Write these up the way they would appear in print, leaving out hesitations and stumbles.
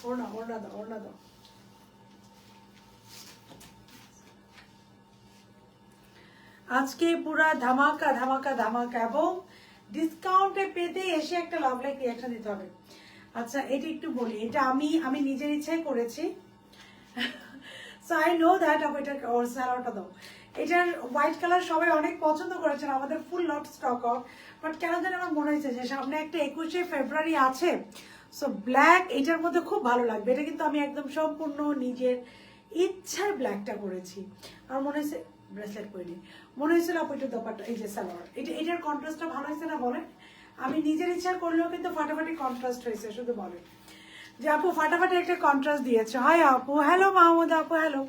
ওড়না দাও আজকে পুরা ধামাকা ধামাকা ধামাকা এবং ডিসকাউন্টে পেতে এসে একটা লাভ লাইক রিঅ্যাকশন দিতে হবে। আচ্ছা এটা একটু বলি, এটা আমি নিজের ইচ্ছায় করেছি। সো আই নো দ্যাট এটা ওর স্যালাডটা দাও। এটার হোয়াইট কালার সবাই অনেক পছন্দ করেছেন, আমাদের ফুল লট স্টক অফ, বাট কেন যেন আমার মনে হয়েছে যে সামনে একটা 21শে ফেব্রুয়ারি আছে, সো ব্ল্যাক এটার মধ্যে খুব ভালো লাগবে। এটা কিন্তু আমি একদম সম্পূর্ণ নিজের ইচ্ছায় ব্ল্যাকটা করেছি। আমার মনে হয়েছে ব্রেসলেট পরিনি, মনে হয়েছিল আপু একটু দোপাট্টা, এই যে সালোয়ার, এটার কন্ট্রাস্টটা ভালো হয়েছে না বলেন? আমি নিজের ইচ্ছা করলেও কিন্তু ফাটাফাটি কন্ট্রাস্ট হয়েছে, শুধু বলেন যে আপু ফাটাফাটি একটা কন্ট্রাস্ট দিয়েছে। হাই আপু, হ্যালো মাহমুদ আপু, হ্যালো।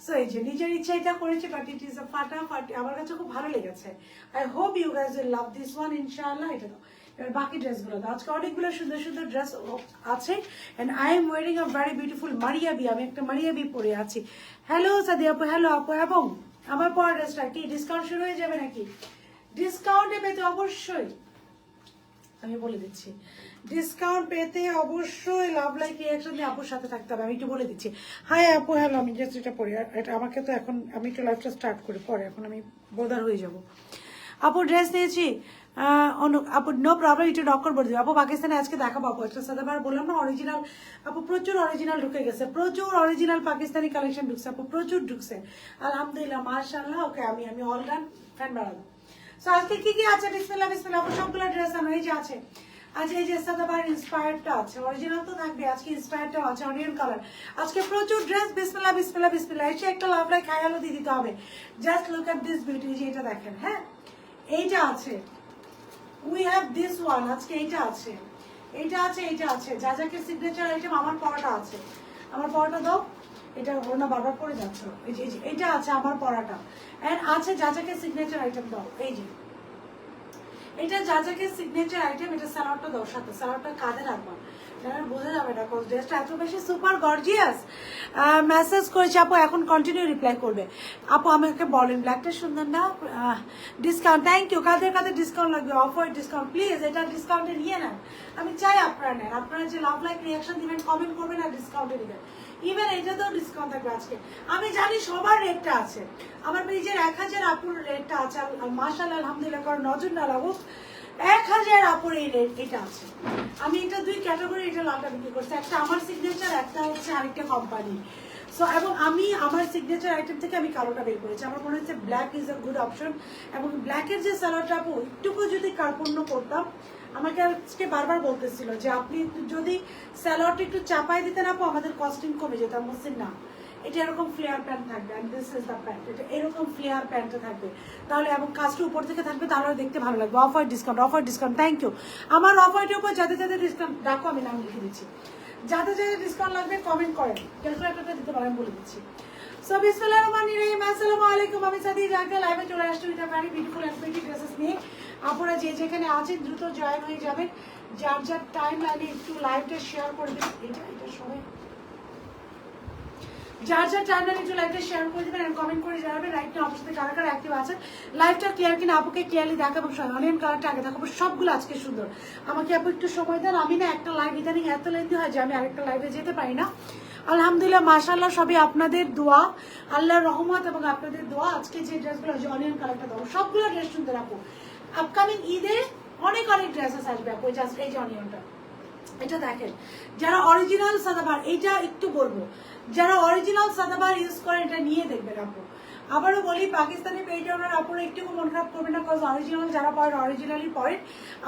সো এই যে নিজের ইচ্ছা এটা করেছি, বাট ইট ইজ ফাটাফাটি, আমার কাছে খুব ভালো লেগেছে। I hope you guys will love this one ইনশাআল্লাহ। এটা তো এবার বাকি ড্রেসগুলো দাও, আজকে অনেকগুলো সুন্দর সুন্দর ড্রেস আছে। And I am wearing a very beautiful Maria B, আমি একটা মারিয়াবি পরে আছি। হ্যালো সাদি আপু, হ্যালো আপু। এবং আমার পরের ড্রেসটা কি ডিসকাউন্ট শুরু হয়ে যাবে নাকি? ডিসকাউন্টে পেতে অবশ্যই আমি বলে দিচ্ছি, ডিসকাউন্ট পেতে অবশ্যই লাভ লাইক রিঅ্যাকশন দিয়ে আপুর সাথে থাকতে হবে। আমি একটু বলে দিচ্ছি। হাই আপু, হ্যালো। আমি জাস্ট এটা পড়ি, এটা আমাকে তো এখন আমি একটু লাইফটা স্টার্ট করি পরে, এখন আমি বোদার হয়ে যাব। আপু ড্রেস নিয়েছি, আপু নো প্রবলেম, একটু নকর বলে দিবে। আপু পাকিস্তানে আজকে দেখাবো আপু, একটা সাদাবার বললাম না অরিজিনাল, আপু প্রচুর অরিজিনাল ঢুকে গেছে, প্রচুর অরিজিনাল পাকিস্তানি কালেকশন ঢুকছে আপু, প্রচুর ঢুকছে আলহামদুলিল্লাহ মাশাআল্লাহ। ওকে আমি অল ডান, ফ্যান বাড়াবো। সো আজকে কি আছে? বিসমিল্লাহ বিসমিল্লাহ আপু, সবগুলো ড্রেস আমার এই যে আছে। আচ্ছা এই যে সাদাবার ইন্সপায়ার্ডটা আছে, অরিজিনাল তো থাকবে, আজকে ইন্সপায়ার্ডটাও আছে অনিয়ন কালার। আজকে প্রচুর ড্রেস, বিসমিল্লাহ বিসমিল্লাহ বিসমিল্লাহ। এসে একটা লাভ লাইক হাই হ্যালো দিয়ে দিতে হবে। Just look at this beauty, যে এটা দেখেন, হ্যাঁ এইটা আছে, উই হ্যাভ দিস ওয়ান, আজকে এইটা আছে, এইটা আছে, এইটা আছে। যা যাকে সিগনেচার আইটেম, আমার পড়াটা আছে, আমার পড়াটা দাও। এটা ওনা বারবার পরে যাচ্ছ, এই যে এইটা আছে আমার পড়াটা। এন্ড আছে যা যাকে সিগনেচার আইটেম দাও, এই যে এটা যা যাকে সিগনেচার আইটেম। এটা স্যালাডটা দাও সাথে, স্যালাডটা কাঁধে রাখবা, বোঝা যাবে না কজ ড্রেসটা এত বেশি সুপার গর্জিয়াস। মেসেজ করেছি আপু, এখন কন্টিনিউ রিপ্লাই করবে। আপু আমাকে বলেন ব্ল্যাকটা সুন্দর না? Discount, thank you. কাদের কাদের ডিসকাউন্ট লাগবে? অফার ডিসকাউন্ট প্লিজ, এটা ডিসকাউন্টে নিয়ে নেন। আমি চাই আপনারা নেন, আপনারা যে লাভ লাইক রিঅ্যাকশন দিবেন, কমেন্ট করবেন আর ডিসকাউন্টে দিবেন। ইভেন এটাতেও ডিসকাউন্ট থাকবে আজকে। আমি জানি সবার রেটটা আছে, আমার পেজের 1000 আপুর রেটটা আছে, মাশাআল্লাহ আলহামদুলিল্লাহ, কারণ নজর না লাগুক, 1000 আপুর এই রেট এটা আছে। আমি এটা দুই ক্যাটাগরি, এটা লালটা বিক্রি করছি, একটা আমার সিগনেচার, একটা হচ্ছে আরেকটা কোম্পানি। সো এবং আমি আমার সিগনেচার আইটেম থেকে আমি কালোটা বের করেছি, আমার মনে হচ্ছে black is a good option. এবং ব্ল্যাকের যে সালোয়ারটা আপু একটুকু যদি কার্পণ্য করতাম, আমাকে আজকে বারবার বলতেছিল যে আপনি যদি সালোয়ারটা একটু চাপাই দিতেন আপু, আমাদের কস্টিং কমে যেত। আমি বলছি না, এটা এরকম ফ্লেয়ার প্যান্ট থাকবে, and this is the pant, এটা এরকম ফ্লেয়ার প্যান্টে থাকবে তাহলে, এবং কাজটা উপর থেকে থাকবে, তাহলে দেখতে ভালো লাগবে। Offer discount, offer discount, thank you. আমার অফারটার উপর যাদের যাদের ডিসকাউন্ট ডাকো, আমি নাম লিখে দিচ্ছি। যাদের যাদের ডিসকাউন্ট লাগবে কমেন্ট করেন, ক্যালকুলেটরটা দিতে পারেন, বলে দিচ্ছি। সো বিসমিল্লাহির রহমানির রহিম, আসসালামু আলাইকুম। আমি সাদি জাকে লাইভে চলে আসছি with a very beautiful and pretty dresses নিয়ে। আপনারা যে যেখানে আছেন দ্রুত জয়েন হয়ে যাবেন, যার যার টাইম লাইনে একটু লাইভটা শেয়ার করে দেবেন। এটা সবাই যার যার টাইম লাইনে একটু লাইভটা শেয়ার করে দেবেন আর কমেন্ট করে জানাবেন রাইট না অবশ্যই কারা কারা অ্যাক্টিভ আছে। লাইভটা ক্লিয়ার কিনা আপুকে ক্লিয়ারলি দেখাবো, অনিয়ন কালারটা আগে দেখাবো, সবগুলো আজকে সুন্দর। আমাকে আপু একটু সময় দেন, আমি না একটা লাইভ ইদানিং এত লেন্থি হয় যে আমি আরেকটা লাইভে যেতে পারি না। আলহামদুলিল্লাহ মাশাআল্লাহ, সবই আপনাদের দোয়া, আল্লাহর রহমত এবং আপনাদের দোয়া। আজকে যে ড্রেসগুলো যে অনিয়ন কালারটা দাও, সবগুলো ড্রেস সুন্দর আপু। আপকামিং ঈদে অনেক অনেক ড্রেসেস আসবে আপু। জাস্ট এই যে অনিয়নটা, এটা দেখেন, যারা অরিজিনাল সাদাবার, এইটা একটু বলবো, যারা অরিজিনাল সাদাবার ইউজ করেন এটা নিয়ে দেখবেন আপু। আবারও বলি, পাকিস্তানি পেজ ওনার আপুরা একটু মন খারাপ করবে না, কজ অরিজিনাল যারা পড়েন অরিজিনালি পড়েন।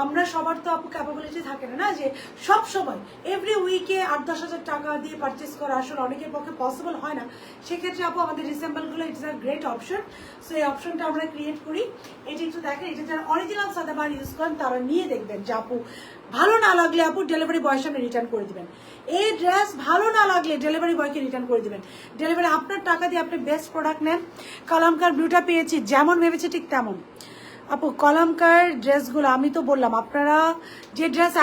আমরা সবার তো আপু ক্যাপাবিলিটি থাকে না যে সব সময় এভরি উইকে 8-10 হাজার টাকা দিয়ে পারচেস করা আসলে অনেকের পক্ষে পসিবল হয় না। সেক্ষেত্রে আপু আমাদের রিসেম্বলগুলো it's a great option. So এই অপশনটা আমরা ক্রিয়েট করি। এটা একটু দেখেন, এটা যারা অরিজিনাল সাদাবার ইউজ করেন তারা নিয়ে দেখবেন যে আপু ভালো না লাগলে আপু ডেলিভারি বয়ের সামনে রিটার্ন করে দিবেন। এই ড্রেস ভালো না লাগলে ডেলিভারি বয়কে রিটার্ন করে দিবেন। ডেলিভারি আপনার টাকা দিয়ে আপনি বেস্ট প্রোডাক্ট নেন। কলমকার ব্লুটা পেয়েছি, যেমন ভেবেছি ঠিক তেমন আপু। কলমকার ড্রেসগুলো আমি তো বললাম, আপনারা যে ড্রেস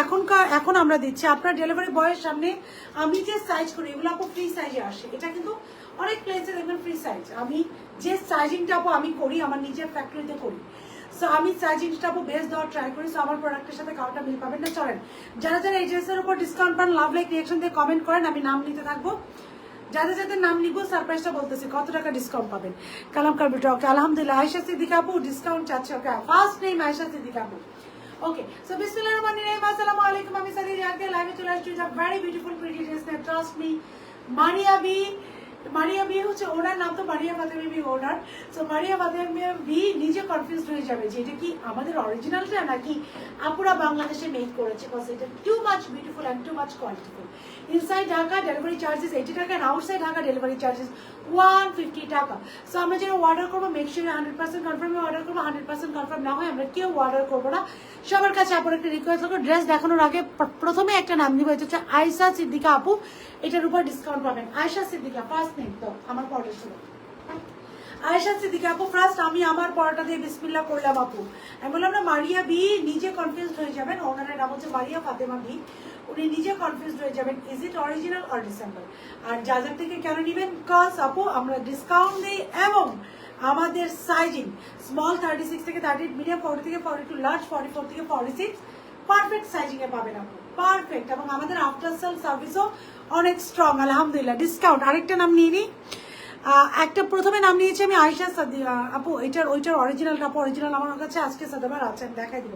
এখন আমরা দিচ্ছি, আপনার ডেলিভারি বয়ের সামনে আমি যে সাইজ করি এগুলো আপু ফ্রি সাইজে আসে। এটা কিন্তু অনেক প্লেসে দেখবেন ফ্রি সাইজ। আমি যে সাইজিংটা আপু আমি করি আমার নিজের ফ্যাক্টরিতে করি। সো আমি সাইজিংটা আপু বেস্ট দেওয়ার ট্রাই করি, সো আমার প্রোডাক্টের সাথে কাউটা মিল পাবেন না। চলেন যারা যারা এই ড্রেসের উপর ডিসকাউন্ট পান লাভ লাইক রিয়াকশন দিয়ে কমেন্ট করেন, আমি নাম নিতে থাকবো। যাদের যাদের নাম নিবো সারপ্রাইজটা বলতেছি কত টাকা ডিসকাউন্ট পাবেন। কালাম কারবিটা ওকে আলহামদুলিল্লাহ। আয়েশা সিদ্দিকা আপু ডিসকাউন্ট চাচ্ছে, okay first name Ayesha Siddika আপু। ওকে সো বিসমিল্লাহির রহমানির রহিম, আসসালামু আলাইকুম। আমি সাদি রিয়াদ দিয়ে লাইভে চলে আসছি। It's a very beautiful pretty dress, trust me. Maria B হচ্ছে ওনার নাম, তো মারিয়া ফাতেমা বি ওনার। সো মারিয়া ফাতেমা বি নিজে কনফিউজ হয়ে যাবে যে এটা কি আমাদের অরিজিনালটা নাকি আপুরা বাংলাদেশে মেক করেছে, বিকজ এটা too much beautiful and too much qualityful. Inside Dhaka delivery charges 80 টাকা, and outside Dhaka delivery charges 150 টাকা। সো আমরা যেটা অর্ডার করবো মেক শিওর 100% কনফার্মে অর্ডার করবো। 100% কনফার্ম না হয় আমরা কেউ অর্ডার করবো না। সবার কাছে আপনার একটা রিকোয়েস্ট থাকবে, ড্রেস দেখানোর আগে প্রথমে একটা নাম নিব, এটা হচ্ছে আয়েশা সিদ্দিকা আপু। এটার উপর ডিসকাউন্ট পাবেন। আয়েশা সিদ্দিকা ফার্স্ট নেম, তো আমার পড়াটা শুরু। আয়েশা সিদ্দিকা আপু ফার্স্ট, আমি আমার পড়াটা দিয়ে বিসমিল্লাহ করলাম আপু। আমি বললাম না মারিয়া বি নিজে কনফিউজ হয়ে যাবেন, ওনার নাম হচ্ছে মারিয়া ফাতেমা বি, উনি নিজে কনফিউজ হয়ে যাবেন is it original or December. আর যাদের থেকে কেন নেবেন, কজ আপু আমরা ডিসকাউন্ট দিই এবং আমাদের সাইজিং স্মল 36 থেকে 38, মিডিয়াম 40 থেকে 42, লার্জ 44 থেকে 46 পারফেক্ট সাইজিং এ পাবেন আপু, পারফেক্ট। এবং আমাদের আফটার সেল সার্ভিসও অনেক স্ট্রং আলহামদুলিল্লাহ। ডিসকাউন্ট আরেকটা নাম নিয়ে নিই। একটা প্রথমে নাম নিয়েছি আমি আয়েশা আপু, ওইটার অরিজিনালটা আপু, অরিজিনাল আমার কাছে আজকে সাদাবার আছে, আমি দেখাই দিব।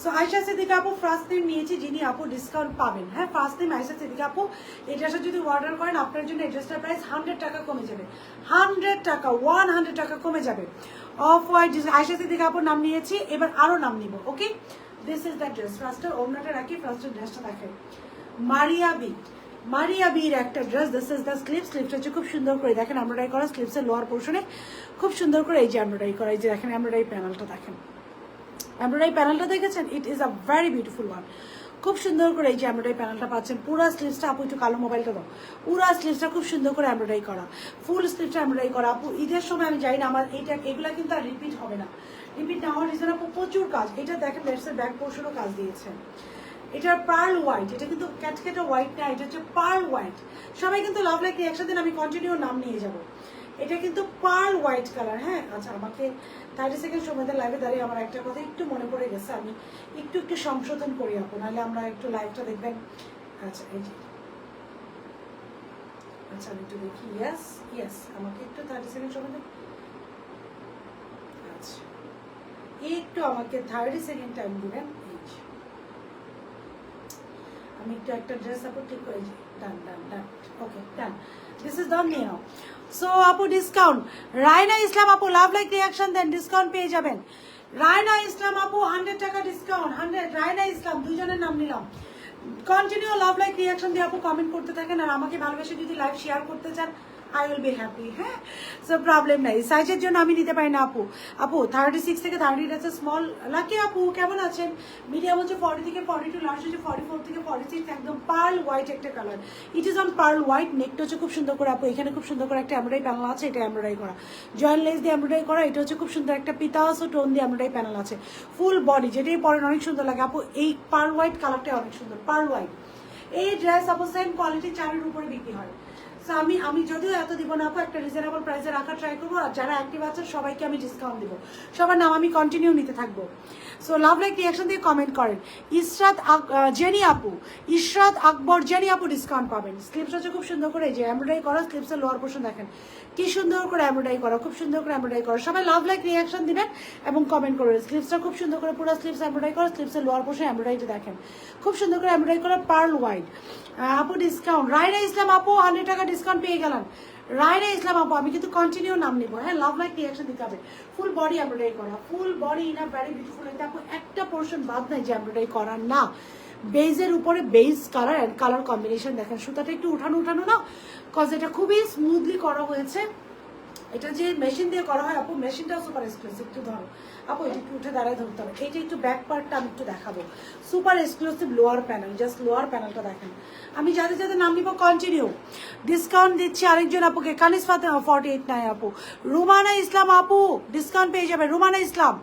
সো আয়েশা সিদ্দিকা আপু ফার্স্ট নেম নিয়েছি, যিনি আপু ডিসকাউন্ট পাবেন। হ্যাঁ ফার্স্ট নেম আয়েশা সিদ্দিকা আপু। এই ড্রেসটা যদি অর্ডার করেন আপনার জন্য এই ড্রেসটার প্রাইস 100 টাকা কমে যাবে, 100 টাকা 100 টাকা কমে যাবে। অফ হোয়াইট আয়েশা সিদ্দিকা আপুর নাম নিয়েছি, এবার আরো নাম নিব। Okay this is the dress. ফার্স্টের ওড়নাটা রাখি, ফার্স্টের ড্রেসটা দেখেন মারিয়া বির একটা ড্রেস। দিস ইজ দ্য স্লিপসটা হচ্ছে খুব সুন্দর করে দেখেন এমব্রয়ডারি করা, স্লিপসের লোয়ার পোর্শনে খুব সুন্দর করে এই যে এমব্রয়ডারি করা, এই যে দেখেন এমব্রয়ডারি প্যানেলটা দেখেন, এমব্রয়ডারি প্যানেলটা দেখেছেন, ইট is a very beautiful one. খুব সুন্দর করে এই যে এমব্রয়ডারি প্যানেলটা পাচ্ছেন। পুরো স্লিভসটা আপু একটু কালো মোবাইলটা দাও, পুরো স্লিভসটা খুব সুন্দর করে এমব্রয়ডারি করা, ফুল স্লিভসটা এমব্রয়ডারি করা আপু। ঈদের সময় আমি জানি না আমার এগুলা কিন্তু আর রিপিট হবে না, রিপিট না হওয়ার রিজন আপু প্রচুর কাজ। এটা দেখেন লেটসের ব্যাক পোর্শনও কাজ দিয়েছে। এটার পার্ল হোয়াইট, এটা কিন্তু ক্যাটকেটা হোয়াইট না, এটা হচ্ছে পার্ল হোয়াইট। সবাই কিন্তু লাভ লাইক রিয়াকশন দিন, আমি কন্টিনিউ নাম নিয়ে যাব। এটা কিন্তু পার্ল হোয়াইট কালার। হ্যাঁ আচ্ছা, আমাকে 30 সেকেন্ড সময় লাইভে দাঁড়িয়ে আমার একটা কথা একটু মনে পড়ে গেছে, আমি একটু সংশোধন করি আপু, নাহলে আমরা একটু লাইভটা দেখবেন। আচ্ছা এই যে, আচ্ছা আমি একটু দেখি। ইয়েস আমাকে একটু 30 সেকেন্ড সময় দেন। আচ্ছা একটু আমাকে 30 সেকেন্ড টাইম দিবেন। আমি একটু একটা ড্রেস আপু ঠিক করে done okay done, this is done now. So আপু ডিসকাউন্ট রায়না ইসলাম আপু লাভ লাইক রিয়াকশন দেন, ডিসকাউন্ট পেয়ে যাবেন। রায়না ইসলাম আপু 100 টাকা ডিসকাউন্ট, 100। রায়না ইসলাম দুইজনের নাম নিলাম। কন্টিনিউ লাভ লাইক রিয়াকশন দিয়ে আপু কমেন্ট করতে থাকেন, আর আমাকে ভালোবেসে যদি লাইভ শেয়ার করতে চান আই উইল বি হ্যাপি। হ্যাঁ সো প্রবলেম নাই, সাইজের জন্য আমি নিতে পারি না আপু। 36 থেকে 30 আছে স্মল। লাকি আপু কেমন আছেন? মিডিয়াম হচ্ছে 40 থেকে 42, লার্জ হচ্ছে 44 থেকে 46, একদম পার্ল হোয়াইট একটা colour. It is on pearl white. নেকটা হচ্ছে খুব সুন্দর করে আপু, এখানে খুব সুন্দর করে একটা এমব্রয়ডারি প্যানেল আছে, এটা এমব্রয়ডারি করা, জয়েন্ট লেস দিয়ে এমব্রয়ডারি করা। এটা হচ্ছে খুব সুন্দর একটা পিতাস ও টোন দিয়ে এমব্রয়ডারি প্যানেল আছে। ফুল বডি যেটাই পরেন অনেক সুন্দর লাগে আপু। এই পার্ল হোয়াইট কালারটা অনেক সুন্দর, পার্ল হোয়াইট। এই ড্রেস আপু সেম কোয়ালিটি 4-এর উপরে বিক্রি হয়। আমি যদিও এত দিব না আপু, একটা রিজনেবল প্রাইসে রাখার ট্রাই করবো। আর যারা অ্যাক্টিভ আছেন সবাইকে আমি ডিসকাউন্ট দিব, সবার নাম আমি কন্টিনিউ নিতে থাকবো। সো লাভ লাইক রিয়াকশন দিয়ে কমেন্ট করেন। ইশরাত আকবর জেনি আপু ডিসকাউন্ট পাবেন। স্লিপস হচ্ছে খুব সুন্দর করে যে এমব্রয়ডারি করা, স্লিপসের লোয়ার পোর্শন দেখেন কি সুন্দর করে এমব্রয়ডারি করা, খুব সুন্দর করে এমব্রয়ডারি করা। সবাই লাভ লাইক রিয়াকশন দিবেন এবং কমেন্ট করবেন। স্লিপসটা খুব সুন্দর করে পুরো স্লিপস এমব্রয়ডারি করা, স্লিপসের লোয়ার পোর্শন এমব্রয়ডারিটা দেখেন খুব সুন্দর করে এমব্রয়ডারি করা, পার্ল হোয়াইট। আপু ডিসকাউন্ট রায়না ইসলাম আপু 100 টাকা ডিসকাউন্ট পেয়ে গেলেন। রায়না ইসলাম আপু আমি কিন্তু কন্টিনিউ নাম নিবো। হ্যাঁ লাভ লাইক রিয়াকশন দিতে হবে। ফুল বডি এমব্রয়ডারি করা, full body in a very beautiful. এটা আপু একটা পোর্শন বাদ নাই যে এমব্রয়ডারি করার না। বেজের উপরে beige colour and colour combination দেখেন, সুতাটা একটু উঠানো না, কজ এটা খুবই স্মুথলি করা হয়েছে। এটা যে মেশিন দিয়ে করা হয় আপু, মেশিনটাও সুপার এক্সক্লুসিভ। একটু ধরো আপু, এটা একটু উঠে দাঁড়ায় ধরতে হবে। এইটা একটু ব্যাক পার্টটা আমি একটু দেখাবো। Super exclusive lower panel, just lower প্যানেলটা দেখেন। আমি যাদের নাম নিব কন্টিনিউ ডিসকাউন্ট দিচ্ছি আরেকজন আপুকে, কানিস ফাতেমা 48 নাই আপু। রুমানা ইসলাম আপু ডিসকাউন্ট পেয়ে যাবে। রুমানা ইসলাম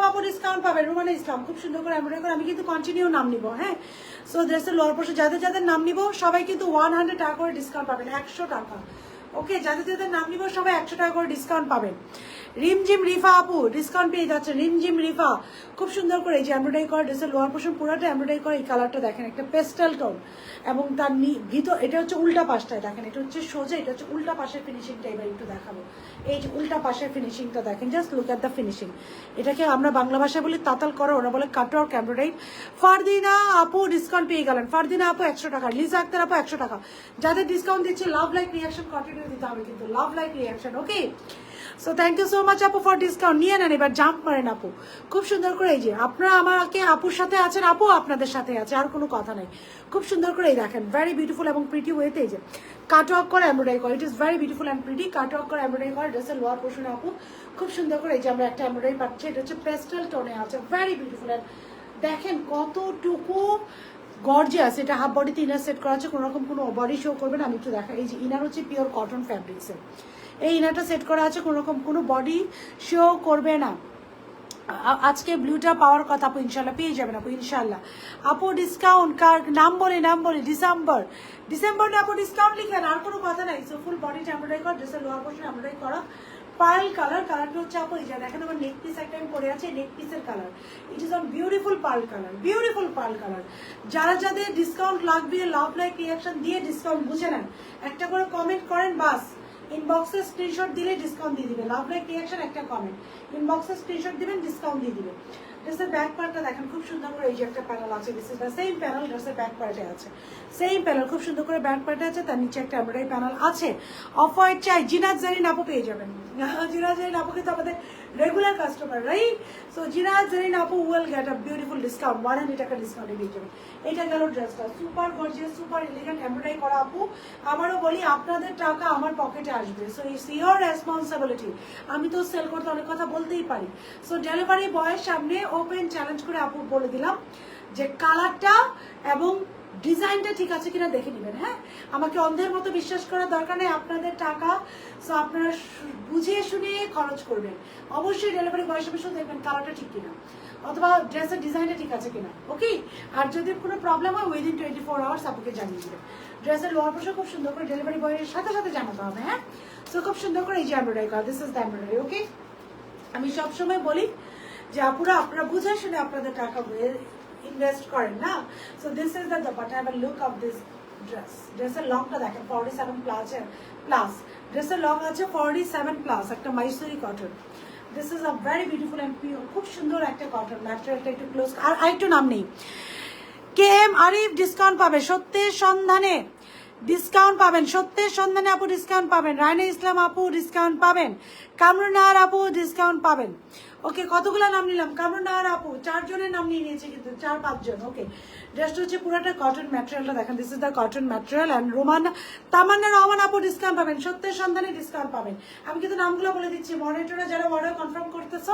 আপু ডিসকাউন্ট পাবে। রুমানা ইসলাম খুব সুন্দর করে এমব্রয়ডারি করে, আমি কিন্তু কন্টিনিউ নাম নিব। হ্যাঁ সো ড্রেসের লোয়ার পোর্শন যাদের নাম নিব সবাই কিন্তু 100 টাকা করে ডিসকাউন্ট পাবেন, 100 টাকা। ওকে যাদের নাম নিব সবাই 100 টাকা করে ডিসকাউন্ট পাবেন। রিমঝিম রিফা আপু ডিসকাউন্ট পেয়ে যাচ্ছে, রিমঝিম রিফা খুব সুন্দর করে এই যে এমব্রয়ডারি করা ড্রেসের লোয়ার পোর্শন পুরোটা এমব্রয়ডারি করা। এই কালারটা দেখেন একটা পেস্টাল টোন, এবং তার ভিতর এটা হচ্ছে উল্টা পাশটায় দেখেন, এটা হচ্ছে সোজা, এটা হচ্ছে উল্টা পাশের ফিনিশিংটা এবার একটু দেখাবো। এই যে উল্টা পাশের ফিনিশিংটা দেখেন, just look at the finishing. এটাকে আমরা বাংলা ভাষায় বলি তাতাল করা, ওরা বলে কাটওয়ার্ক এমব্রয়ডারি। ফারদিনা আপু ডিসকাউন্ট পেয়ে গেলেন, ফারদিনা আপু 100 টাকা, লিজা আক্তার আপু 100 টাকা। যাদের ডিসকাউন্ট দিচ্ছে লাভ লাইক রিয়াকশন কন্টিনিউ দিতে হবে কিন্তু, love like reaction, okay. So thank you so much আপু ফর ডিসকাউন্ট। নিয়ে নেন এবার, জাম্প মারেন আপু খুব সুন্দর করে। এই যে আপনারা আমাকে আপুর সাথে আছেন, আপু আপনাদের সাথে আছে, আর কোনো কথা নাই। খুব সুন্দর করে এই দেখেন, ভেরি বিউটিফুল এবং প্রিটি ওয়েতে এই যে কাটওয়ার্ক করে এমব্রয়ডারি করে, it is very beautiful and pretty. Cutwork করে এমব্রয়ডারি করে ড্রেসের লোয়ার পোর্শনে আপু খুব সুন্দর করে এই যে আমরা একটা এমব্রয়ডারি পাচ্ছি, এটা হচ্ছে পেস্টাল টোনে আছে, ভেরি বিউটিফুল। অ্যান্ড দেখেন কতটুকু গর্জিয়াস। এটা হাফ বডিতে ইনার সেট করা আছে, কোনো রকম কোনো বডি শো করবে না। আমি একটু দেখা, এই যে ইনার হচ্ছে পিওর কটন ফ্যাব্রিক্সের, এই ইনারটা সেট করা আছে, কোনো রকম কোনো বডি শো করবে না। আজকে ব্লুটা পাওয়ার কথা আপু, ইনশাল্লাহ পেয়ে যাবেন আপু, ইনশাল্লাহ। আপু ডিসকাউন্ট কার নাম বলে ডিসেম্বর আপু ডিসকাউন্ট লিখেন, আর কোনো কথা নাই। সো ফুল বডিটা এমব্রয়ডারি করা, ড্রেসের লোয়ার পোর্শন এমব্রয়ডারি করা, পার্ল কালার। কালারটা হচ্ছে আপু এই যে দেখেন আমার নেক পিস একটা আমি পরে আছে, নেক পিসের colour, it is on beautiful pearl colour, beautiful pearl colour. যারা যাদের ডিসকাউন্ট লাগবে লাভ লাইক রিয়াকশন দিয়ে ডিসকাউন্ট বুঝে নেন, একটা করে কমেন্ট করেন, বাস ইনবক্সে স্ক্রিনশট দিলে ডিসকাউন্ট দিয়ে দিবে। লাভ লাইক রিয়াকশন একটা কমেন্ট, ইনবক্সে স্ক্রিনশট দিবেন, ডিসকাউন্ট দিয়ে দিবে। ড্রেসের ব্যাক পার্টটা দেখেন খুব সুন্দর করে, এই যে একটা প্যানেল আছে, this is the same panel ড্রেসের ব্যাক পার্টে আছে, সেম প্যানেল খুব সুন্দর করে ব্যাক পার্টে আছে, তার নিচে একটা এমব্রয়ডারি প্যানেল আছে। অফ হোয়াইট চাই জিনাত জারিন আপু পেয়ে যাবেন, জিনাত জারিন আপু কিন্তু আমাদের regular customer, right? So Zinat Zarin আপু will get a beautiful discount, 100 টাকা ডিসকাউন্টে পেয়ে যাবেন। এটা গেল ড্রেসটা, super gorgeous, super elegant embroidery করা আপু। আবারও বলি আপনাদের টাকা আমার পকেটে আসবে, সো ইটস ইয়োর রেসপন্সিবিলিটি। আমি তো সেল করতে অনেক কথা বলতেই পারি। সো ডেলিভারি বয়ের সামনে ওপেন চ্যালেঞ্জ করে আপু বলে দিলাম যে কালারটা এবং ডিজাইনটা ঠিক আছে কিনা দেখে নেবেন। হ্যাঁ, আমাকে অন্ধের মতো বিশ্বাস করার দরকার নেই, আপনাদের টাকা, সো আপনারা বুঝিয়ে শুনে খরচ করবেন। অবশ্যই ডেলিভারি বয়ের সামনে শুধু দেখবেন কালারটা ঠিক কিনা, অথবা ড্রেসের ডিজাইনটা ঠিক আছে কিনা, ওকে। আর যদি কোনো প্রবলেম হয় উইদিন 24 আওয়ার্স আপনাকে জানিয়ে দেবেন। ড্রেসের লোয়ার পোর্শন খুব সুন্দর করে ডেলিভারি বয়ের সাথে সাথে জানাতে হবে। হ্যাঁ, সো খুব সুন্দর করে এই যে এমব্রয়ডারি করা, দিস ইজ দ্য এমব্রয়ডারি, ওকে। আমি সবসময় বলি যে আপুরা আপনারা বুঝে শুনে আপনাদের টাকা ইনভেস্ট করেন না। So this is the dupatta, have a look of this dress. ড্রেসের লংটা দেখেন 47 প্লাস, ড্রেসের লং আছে 47 প্লাস, একটা Mysuri cotton. This is a very beautiful and pure, খুব সুন্দর একটা কটন, ম্যাটেরিয়ালটা একটু ক্লোজ। আর একটু নাম নেই, কে এম আরিফ ডিসকাউন্ট পাবে, সত্যের সন্ধানে ডিসকাউন্ট পাবেন, সত্যের সন্ধানে আপু ডিসকাউন্ট পাবেন, রায়না ইসলাম আপু ডিসকাউন্ট পাবেন, কামরুনার আপু ডিসকাউন্ট পাবেন। ওকে, কতগুলো নাম নিলাম? কামরুনার আপু 4 জনের নাম নিয়ে নিয়েছে, কিন্তু 4-5 জন। ওকে, ড্রেসটা হচ্ছে পুরোটা কটন ম্যাটেরিয়ালটা দেখেন, this is the cotton material. And Tamanna Rahman আপু ডিসকাউন্ট পাবেন, সত্যের সন্ধানে ডিসকাউন্ট পাবেন। আমি কিন্তু নামগুলো বলে দিচ্ছি, মনিটরে যারা অর্ডার কনফার্ম করতেছো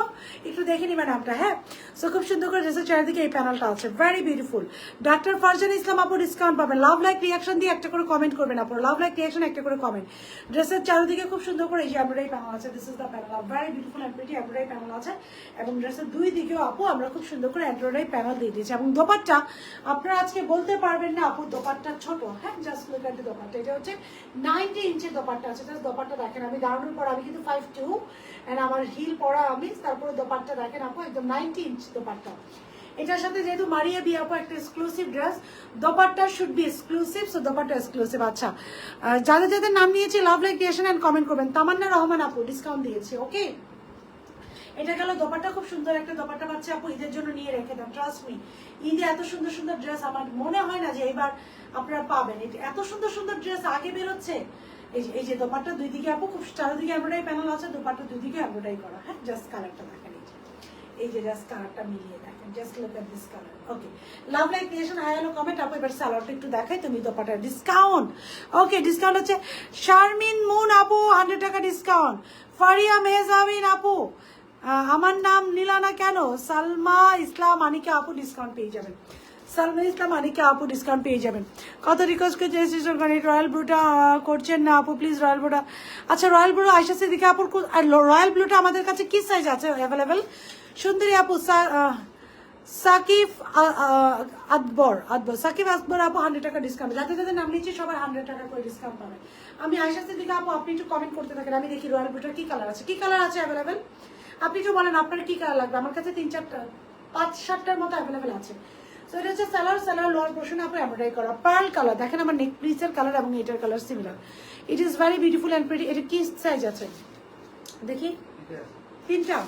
একটু দেখে নিবেন নামটা। হ্যাঁ, সো খুব সুন্দর করে ড্রেসের চারিদিকে এই প্যানেলটা আছে, ভেরি বিউটিফুল। ডাক্তার ফারজান ইসলাম আপু ডিসকাউন্ট পাবেন, লাভ লাইক রিয়াকশন দিয়ে একটা করে কমেন্ট করবেন আপু, লাভ লাইক রিয়াকশন একটা করে কমেন্ট। ড্রেসের চারিদিকে খুব সুন্দর করে এই যে এমব্রয়ডারি প্যানেল আছে, this is the panel, very beautiful and pretty embroidery panel আছে। এবং ড্রেসের দুই দিকেও আপু আমরা খুব সুন্দর করে এমব্রয়ডারি প্যানেল দিয়ে দিয়েছি। এবং দোপাট্টা আপনারা আজকে বলতে পারবেন না আপু দোপাট্টা ছোট। হ্যাঁ, just look at the dupatta, এটা হচ্ছে 90 ইঞ্চের দোপাট্টা আছে। জাস্ট দোপাট্টা দেখেন, আমি দাঁড়ানোর পর আমি কিন্তু 5'2" এন্ড আমার হিল পরা আমি, তারপরে দোপাট্টা দেখেন আপু একদম 90 ইঞ্চ দোপাট্টা। এটার সাথে যেহেতু মারিয়া বি আপু একটা exclusive dress, dupatta should be exclusive, so dupatta exclusive. আচ্ছা, যাদের যাদের নাম নিয়েছি love like reaction and comment করবেন। তামান্না রহমান আপু ডিসকাউন্ট দিয়েছে, ওকে। এটা গেল দোপাট্টা, খুব সুন্দর একটা দোপাট্টা পাচ্ছে আপু, ঈদের জন্য নিয়ে রেখে দেন, ট্রাস্ট মি। ঈদে এত সুন্দর সুন্দর ড্রেস আমার মনে হয় না যে এবার আপনারা পাবেন। এত সুন্দর সুন্দর ড্রেস আগে বেরোচ্ছে। এই যে দোপাট্টা দুই দিকে আপু খুব চারিদিকে এমব্রয়ডারি প্যানেল আছে, দোপাট্টা দুই দিকে এমব্রয়ডারি করা। হ্যাঁ, জাস্ট কালারটা দেখেন, এই যে জাস্ট কালারটা মিলিয়ে দেখেন, just look at this colour, okay. Love like creation hi hello comment আপু। এবার সালোয়ারটা একটু দেখাই, তুমি দোপাট্টা ডিসকাউন্ট, ওকে। ডিসকাউন্ট হচ্ছে শারমিন মুন আপু 100 টাকা ডিসকাউন্ট, ফারিয়া মেহজাবিন আপু, আমার নাম নিলা না কেন, সালমা ইসলাম আনিকা আপু ডিসকাউন্ট পেয়ে যাবেন, সালমা ইসলাম আনিকা আপু ডিসকাউন্ট পেয়ে যাবেন। কত রিকোয়েস্ট করছে রয়্যাল ব্লুটা করছেন না আপু, প্লিজ রয়্যাল ব্লুটা। আচ্ছা, রয়্যাল ব্লু আয়শা সিদ্দিকা আপুর, রয়্যাল ব্লুটা আমাদের কাছে কি সাইজ আছে অ্যাভেলেবেল? সুন্দরী আপু সাকিব আকবর সাকিব আকবর আপু 100 টাকা ডিসকাউন্ট, যাদের যাদের নাম নিচ্ছি সবাই 100 টাকা করে ডিসকাউন্ট পাবে। আমি আয়শা সিদ্দিকা আপু, আপনি একটু কমেন্ট করতে থাকেন, আমি দেখি রয়্যাল ব্লুটার কি কালার আছে, কি কালার আছে অ্যাভেলেবেল, আপনি একটু বলেন আপনার কি কালার লাগবে। আমার কাছে 3-4টা 5-7টার মতো অ্যাভেলেবেল আছে। সো এটা হচ্ছে সালোয়ার লোয়ার পোর্শন আপু এমব্রয়ডারি করা পার্ল কালার, দেখেন আমার নেক পিসের কালার এবং এটার colour similar. It is very beautiful and pretty. এটা কি সাইজ আছে দেখি, 3টা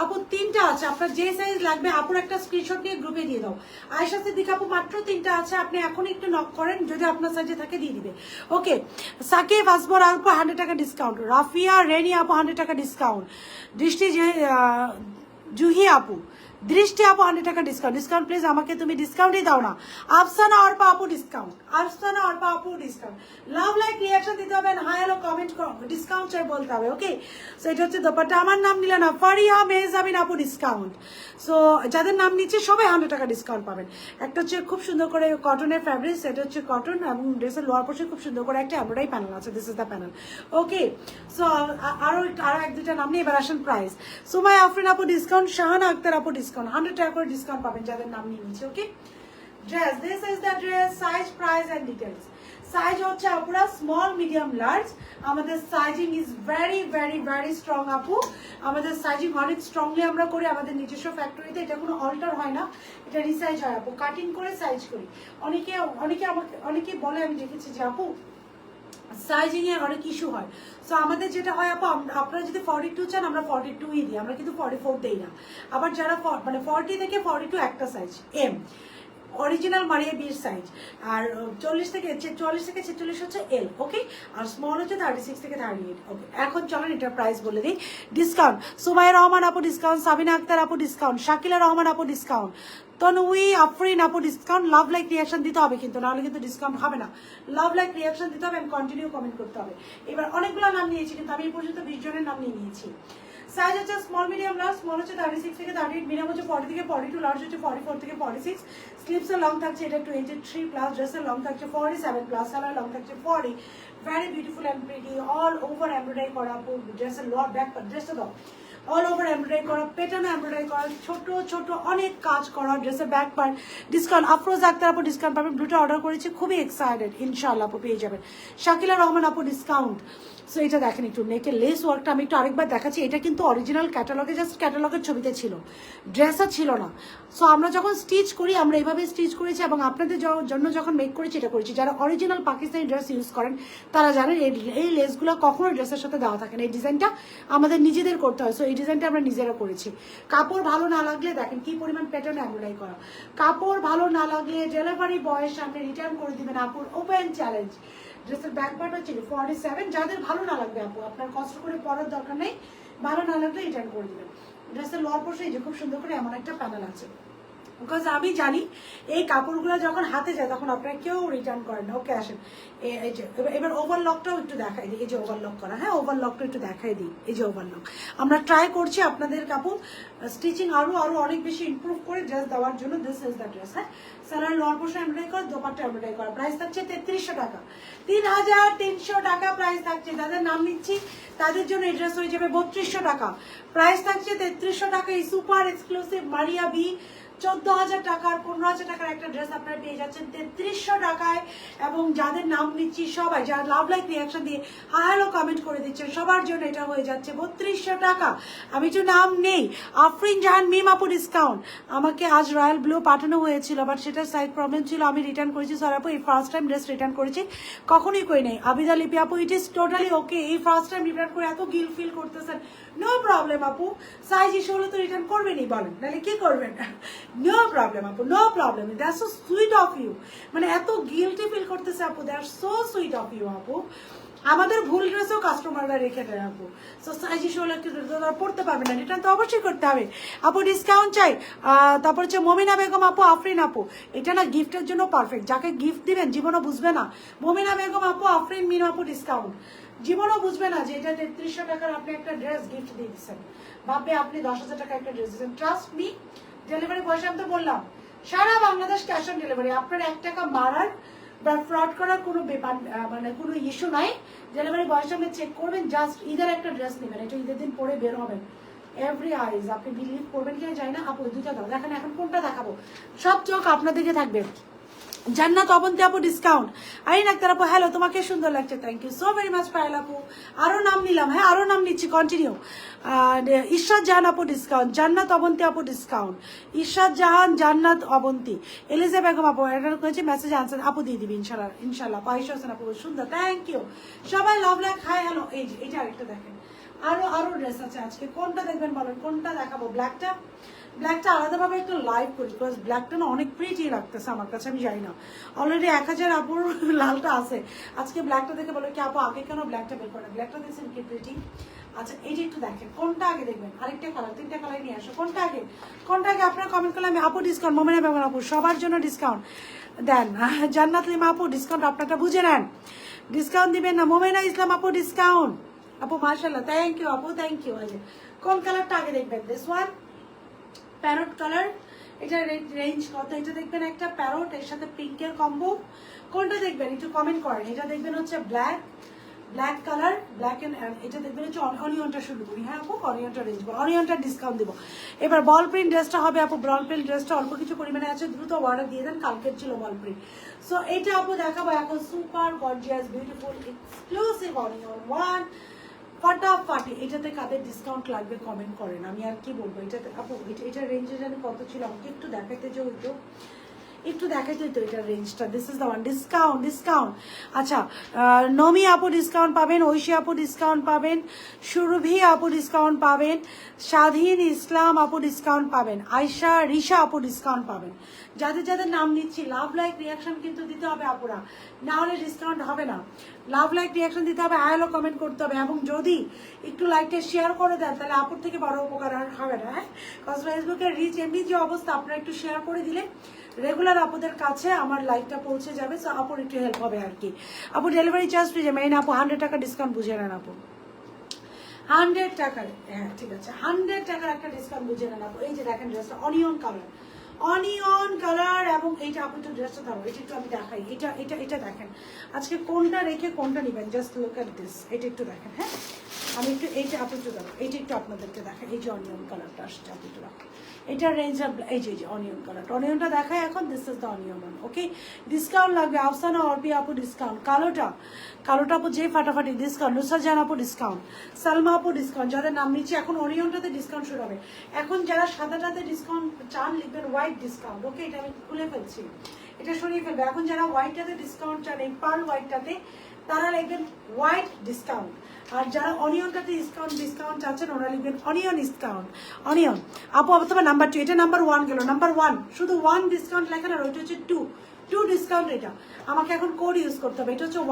আপু, 3টা আছে, আপনার যে সাইজ লাগবে আপুর একটা স্ক্রিনশট নিয়ে গ্রুপে দিয়ে দাও। আয়শা সিদ্দিকা আপু মাত্র 3টা আছে, আপনি এখন একটু নক করেন, যদি আপনার সাইজে থাকে দিয়ে দিবে। ওকে, সাকিব আসবর আপু 100 টাকা ডিসকাউন্ট, রাফিয়া রেনি আপু 100 টাকা ডিসকাউন্ট, দৃষ্টি জুহি আপু, দৃষ্টি আপু 100 টাকা ডিসকাউন্ট। ডিসকাউন্ট প্লিজ, আমাকে তুমি ডিসকাউন্টই দাও না। আফসানা অর্পা আপু ডিসকাউন্ট, আফসানা অর্পা আপু ডিসকাউন্ট। লাভ লাইক রিয়াকশন দিতে হবে, হাই হ্যালো কমেন্ট ডিসকাউন্ট চাই বলতে হবে। ওকে, সো এটা হচ্ছে দোপাট্টা, আমার নাম নিলে না, ফারিয়া মেহজাবিন আপু ডিসকাউন্ট। সো যাদের নাম নিচ্ছে সবাই 100 টাকা ডিসকাউন্ট পাবেন। একটা হচ্ছে খুব সুন্দর করে কটনের ফ্যাব্রিক্স, এটা হচ্ছে কটন এবং ড্রেসের লোয়ার পোর্শনে খুব সুন্দর করে একটা এমব্রয়ডারি প্যানেল আছে, this is the panel. Okay, so আরো 1-2টা নাম নিয়ে এবার আসেন প্রাইস। সুমাই আফরিন আপু ডিসকাউন্ট, শাহানা আক্তার আপু ডিসকাউন্ট, 100 টাকা করে ডিসকাউন্ট পাবেন যাদের নাম নিয়ে নিচ্ছে। Okay, dress, this is the dress, size price and details. Size হচ্ছে আপুরা স্মল মিডিয়াম লার্জ, আমাদের sizing is very very very strong আপু, আমাদের সাইজিং অনেক স্ট্রংলি আমরা করি আমাদের নিজস্ব ফ্যাক্টরিতে, এটা কোনো অল্টার হয় না, এটা রিসাইজ হয় আপু, কাটিং করে সাইজ করি। অনেকে বলে, আমি দেখেছি যে আপু সাইজিং এ অনেক ইস্যু হয়। সো আমাদের যেটা হয় আপু, আপনারা যদি 42 চান আমরা 42ই দিই, আমরা কিন্তু 44 দেই না। আবার যারা মানে 40 থেকে 42 একটা সাইজ এম, অরিজিনাল মারিয়া বির সাইজ, আর 44 থেকে 46 হচ্ছে এল। ওকে, আর স্মল হচ্ছে 36 থেকে 38। ওকে, এখন চলেন এটার প্রাইস বলে দিই। ডিসকাউন্ট, সুমাইয়া রহমান আপু ডিসকাউন্ট, সাবিনা আক্তার আপু ডিসকাউন্ট, শাকিলা রহমান আপু ডিসকাউন্ট, তনউই আফরিন আপু ডিসকাউন্ট। লাভ লাইক রিয়াকশন দিতে হবে কিন্তু, নাহলে কিন্তু ডিসকাউন্ট হবে না। লাভ লাইক রিয়াকশন দিতে হবে এবং কন্টিনিউ কমেন্ট করতে হবে। এবার অনেকগুলো নাম নিয়েছি কিন্তু আমি এই পর্যন্ত 20 জনের নাম নিয়ে নিয়েছি। সাইজ হচ্ছে স্মল মিডিয়াম লার্জ, স্মল হচ্ছে 36 থেকে 38, মিডিয়াম হচ্ছে 40 থেকে 42, লার্জ হচ্ছে 44 থেকে 46। স্লিপসের লং থাকছে এটা 23 প্লাস, ড্রেসের লং থাকছে 47 প্লাস, সালোয়ার লং থাকছে 40। Very beautiful and pretty, all over embroidery করা ড্রেসের লোয়ার ব্যাক পার্ট, ড্রেসটা দাও অল ওভার এমব্রয়ডারি করা, পেটানো এমব্রয়ডারি করা, ছোট ছোট অনেক কাজ করা ড্রেসের back part. Discount, Afroz Akter আপু ডিসকাউন্ট পাবেন, ব্লুটা অর্ডার করেছি, খুবই এক্সাইটেড, ইনশাআল্লাহ আপু পেয়ে যাবেন। শাকিলা রহমান আপু ডিসকাউন্ট। সো এটা দেখেন একটু, নেকের লেস ওয়ার্কটা আমি একটু আরেকবার দেখাচ্ছি, এটা কিন্তু অরিজিনাল ক্যাটালগে, জাস্ট ক্যাটালগের ছবিতে ছিল, ড্রেসও ছিল না। সো আমরা যখন স্টিচ করি আমরা এইভাবে স্টিচ করেছি এবং আপনাদের জন্য যখন মেক করেছি এটা করেছি। যারা অরিজিনাল পাকিস্তানি ড্রেস ইউজ করেন তারা জানেন এই লেসগুলো কখনো ড্রেসের সাথে দেওয়া থাকে না, এই ডিজাইনটা আমাদের নিজেদের করতে হয়। সো এই ডিজাইনটা আমরা নিজেরা করেছি। কাপড় ভালো না লাগলে দেখেন কি পরিমাণ প্যাটার্ন এমব্রয়ডারি করা, কাপড় ভালো না লাগলে ডেলিভারি বয়ের সামনে রিটার্ন করে দিবেন আপুর, ওপেন চ্যালেঞ্জ। ড্রেসের ব্যাক পার্ট হচ্ছে 47, যাদের ভালো না লাগবে আপু আপনার কষ্ট করে পরার দরকার নেই, ভালো না লাগলে রিটার্ন করে দিবেন। ড্রেসের লোয়ার পোর্শনে এই যে খুব সুন্দর করে এমন একটা প্যানেল আছে, বিকজ আমি জানি এই কাপড়গুলো যখন হাতে যায় তখন আপনারা কেউ রিটার্ন করেন না। ওকে, আসেন এই যে এবার ওভারলকটাও একটু দেখাই দিই, এই যে ওভারলক করা, হ্যাঁ ওভারলকটা একটু দেখাই দিই, এই যে ওভারলক আমরা ট্রাই করছি আপনাদের কাপড় স্টিচিং আরো অনেক বেশি ইমপ্রুভ করে ড্রেস দেওয়ার জন্য। দিস ইজ দ্য ড্রেস, হ্যাঁ সালোয়ার লোয়ার পোর্শন এমব্রয়ডারি করা, দোপাট্টা এমব্রয়ডারি করা, প্রাইস থাকছে 3300 টাকা, 3300 টাকা প্রাইস থাকছে। যাদের নাম নিচ্ছি তাদের জন্য এই ড্রেস হয়ে যাবে 3200 টাকা, প্রাইস থাকছে 3300 টাকা। এই সুপার এক্সক্লুসিভ মারিয়া বি 14,000 টাকার 15,000 টাকার একটা ড্রেস আপনারা পেয়ে যাচ্ছেন 3300 টাকায়। এবং যাদের নাম নিচ্ছি সবাই যারা লাভ লাইক রিয়াকশন দিয়ে হ্যালো কমেন্ট করে দিচ্ছেন সবার জন্য এটা হয়ে যাচ্ছে 3200 টাকা। আমি তো নাম নেই, আফরিন জাহান মিম আপু ডিসকাউন্ট। আমাকে আজ রয়্যাল ব্লু পাঠানো হয়েছিল বাট সেটার সাইড প্রবলেম ছিল, আমি রিটার্ন করেছি। সরি আপু, এই ফার্স্ট টাইম ড্রেস রিটার্ন করেছি, কখনোই করি নাই। আবিদা লিপি আপু, ইট ইজ টোটালি ওকে, এই ফার্স্ট টাইম রিটার্ন করে এত গিল ফিল করতেছেন, নো প্রবলেম আপু, সাইজ ইস্যু হলে তো রিটার্ন করবেনই, বলেন নাহলে কি করবেন, নো প্রবলেম আপু, no problem. That's so sweet of you, মানে এত গিলটি ফিল করতেছে আপু, that's so sweet of you আপু। আমাদের ভুল ড্রেসও কাস্টমাররা রেখে দেয় আপু, সো সাইজ ইস্যু হলে পড়তে পারবে না, রিটার্ন তো অবশ্যই করতে হবে আপু, ডিসকাউন্ট চাই। তারপর হচ্ছে মমিনা বেগম আপু, আফরিন আপু, এটা না গিফটের জন্য পারফেক্ট, যাকে গিফট দিবেন জীবনও বুঝবে না। মমিনা বেগম আপু, আফরিন মিনু আপু ডিসকাউন্ট, জীবনও বুঝবে না যে এটা 3300 টাকার আপনি একটা ড্রেস গিফট দিয়ে দিচ্ছেন, ভাববে আপনি 10,000 টাকা একটা ড্রেস দিচ্ছেন। ট্রাস্ট মি, ডেলিভারি পয়সা আমি তো বললাম সারা বাংলাদেশ ক্যাশ অন ডেলিভারি, আপনার 1 টাকা মারার বা ফ্রড করার কোনো ব্যাপার মানে কোনো ইস্যু নাই। ডেলিভারি বয়ের সামনে চেক করবেন, জাস্ট ঈদের একটা ড্রেস নেবেন, এটা ঈদের দিন পরে বের হবেন, এভরি আইজ, আপনি বিলিভ করবেন কিনা জানি না আপু, দুইটা দাও দেখেন। এখন কোনটা দেখাবো, সব চোখ আপনার দিকে থাকবে। জান্নাত অবন্তী আপু ডিসকাউন্ট, আইন আক্তার আপু হ্যালো, তোমাকে সুন্দর লাগছে, thank you so very much Payel আপু। আরো নাম নিলাম, হ্যাঁ আরো নাম নিচ্ছি, কন্টিনিউ। ঈশ্বর জাহান আপু ডিসকাউন্ট, জান্নাত অবন্তী আপু ডিসকাউন্ট, ঈশ্বর জাহান, জান্নাত অবন্তী, এলিজা বেগম আপু এটা করেছে মেসেজ আনসার আপু দিয়ে দিবি ইনশাল্লাহ ইনশাল্লাহ। পাহিশ হোসেন আপু সুন্দর, থ্যাংক ইউ সবাই, লাভ লাইক হাই হ্যালো। এই যে এটা আরেকটা দেখেন, আরো আরো ড্রেস আছে আজকে, কোনটা দেখবেন বলেন, কোনটা দেখাবো? ব্ল্যাকটা, ব্ল্যাকটা আলাদাভাবে একটু লাইভ করি, বিকজ ব্ল্যাকটা না অনেক প্রিটি লাগতেছে আমার কাছে, আমি জানি না। অলরেডি 1000 আপুর লালটা আছে, আজকে ব্ল্যাকটা দেখে বলো কি আপু আগে কেন ব্ল্যাকটা বের করে? ব্ল্যাকটা দেখছেন কি প্রিটি। আচ্ছা এই যে একটু দেখেন, কোনটা আগে দেখবেন? আরেকটা কালার, তিনটা কালার নিয়ে আসো, কোনটা আগে? কোনটা আগে আপনারা কমেন্ট করলে আমি আপু ডিসকাউন্ট, মোমেনা বেগম আপু সবার জন্য ডিসকাউন্ট দেন। জান্নাত লিমা আপু ডিসকাউন্ট আপনারটা বুঝে নেন, ডিসকাউন্ট দিবেন না। মোমেনা ইসলাম আপু ডিসকাউন্ট, আপু মাশাআল্লাহ, থ্যাংক ইউ আপু, থ্যাংক ইউ। কোন কালারটা আগে দেখবেন? দিস ওয়ান প্যারট কালার, এটা রেঞ্জ কত? এটা দেখবেন একটা প্যারট এর সাথে পিঙ্কের কম্বো, কোনটা দেখবেন একটু কমেন্ট করেন। এটা দেখবেন হচ্ছে black, black colour, black and এটা দেখবেন হচ্ছে অনিয়নটা শুরু করি। হ্যাঁ আপু অনিয়নটা রেঞ্জ, অনিয়নটা ডিসকাউন্ট দিব। এবার বল প্রিন্ট ড্রেসটা হবে আপু, বল প্রিন্ট ড্রেসটা অল্প কিছু পরিমাণে আছে, দ্রুত অর্ডার দিয়ে দেন, কালকের ছিল বল প্রিন্ট। সো এটা আপু দেখাবো এখন, super gorgeous beautiful exclusive onion one, ফাটাফাটি। এটাতে কাদের ডিসকাউন্ট লাগবে কমেন্ট করেন, আমি আর কি বলবো। এটাতে আপু এটা রেঞ্জে জানি কত ছিল, আমাকে একটু দেখাইতে যে হইতো, একটু দেখাইতে হইতো এটার রেঞ্জটা। This is the one, discount discount. আচ্ছা নমি আপু ডিসকাউন্ট পাবেন, ঐশী আপু ডিসকাউন্ট পাবেন, সুরভি আপু ডিসকাউন্ট পাবেন, স্বাধীন ইসলাম আপু ডিসকাউন্ট পাবেন, আয়শা রিশা আপু ডিসকাউন্ট পাবেন। যাদের যাদের নাম নিচ্ছি লাভ লাইক রিয়াকশন কিন্তু দিতে হবে আপুরা, না হলে ডিসকাউন্ট হবে না। লাভ লাইক রিয়াকশন দিতে হবে, আয়ালো কমেন্ট করতে হবে, এবং যদি একটু লাইকটা শেয়ার করে দেন তাহলে আপুর থেকে বড় উপকার আর হবে না। হ্যাঁ কজ ফেসবুকের রিচ এমনি যে অবস্থা, আপনারা একটু শেয়ার করে দিলে রেগুলার আপুদের কাছে আমার লাইকটা পৌঁছে যাবে, সো আপুর একটু হেল্প হবে আর কি। আপু ডেলিভারি চার্জ ফ্রি, মেইন আপু 100 টাকা ডিসকাউন্ট বুঝে নেন আপু, 100 টাকার, হ্যাঁ ঠিক আছে 100 টাকার একটা ডিসকাউন্ট বুঝে নেন আপু। এই যে দেখেন ড্রেসটা অনিয়ন কালার, অনিয়ন কালার, এবং এইটা আপু একটু ড্রেসটা ধরো, এটা একটু আমি দেখাই, এটা এটা এটা দেখেন আজকে কোনটা রেখে কোনটা নিবেন, জাস্ট লুক এট দিস। এটা একটু দেখেন, হ্যাঁ আমি একটু এইটা আপু একটু দেখো, এইটা একটু আপনাদেরকে দেখেন, এই যে অনিয়ন কালারটা আসছে আপু একটু দেখো, এটা রেঞ্জ এই যে অনিয়ন কালারটা, অনিয়নটা দেখায় এখন। This is the onion one, okay. Discount লাগবে আফসানা অর্পি আপু ডিসকাউন্ট, কালোটা, কালোটা আপু যে ফাটাফাটি ডিসকাউন্ট, নুসরাত জাহান আপু ডিসকাউন্ট, সালমা আপু ডিসকাউন্ট। যাদের নাম নিচ্ছে এখন অনিয়নটাতে ডিসকাউন্ট শুরু হবে। এখন যারা সাদাটাতে ডিসকাউন্ট চান লিখবেন হোয়াইট ডিসকাউন্ট, ওকে এটা আমি খুলে ফেলছি, এটা সরিয়ে ফেলবে। এখন যারা হোয়াইটটাতে ডিসকাউন্ট চান, এই পার্ল হোয়াইটটাতে, তারা লিখবেন হোয়াইট ডিসকাউন্ট। আর যারা অনিয়নটাতে ডিসকাউন্ট চাচ্ছেন ওরা লিখবেন অনিয়ন ডিসকাউন্ট, অনিয়ন। আপু অথবা নাম্বার 2, এটা নাম্বার 1 গেল, নাম্বার 1 শুধু 1 ডিসকাউন্ট লেখেন, আর ওইটা হচ্ছে 2 ডিসকাউন্ট। এটা আমাকে এখন কোড ইউজ করতে হবে, এটা হচ্ছে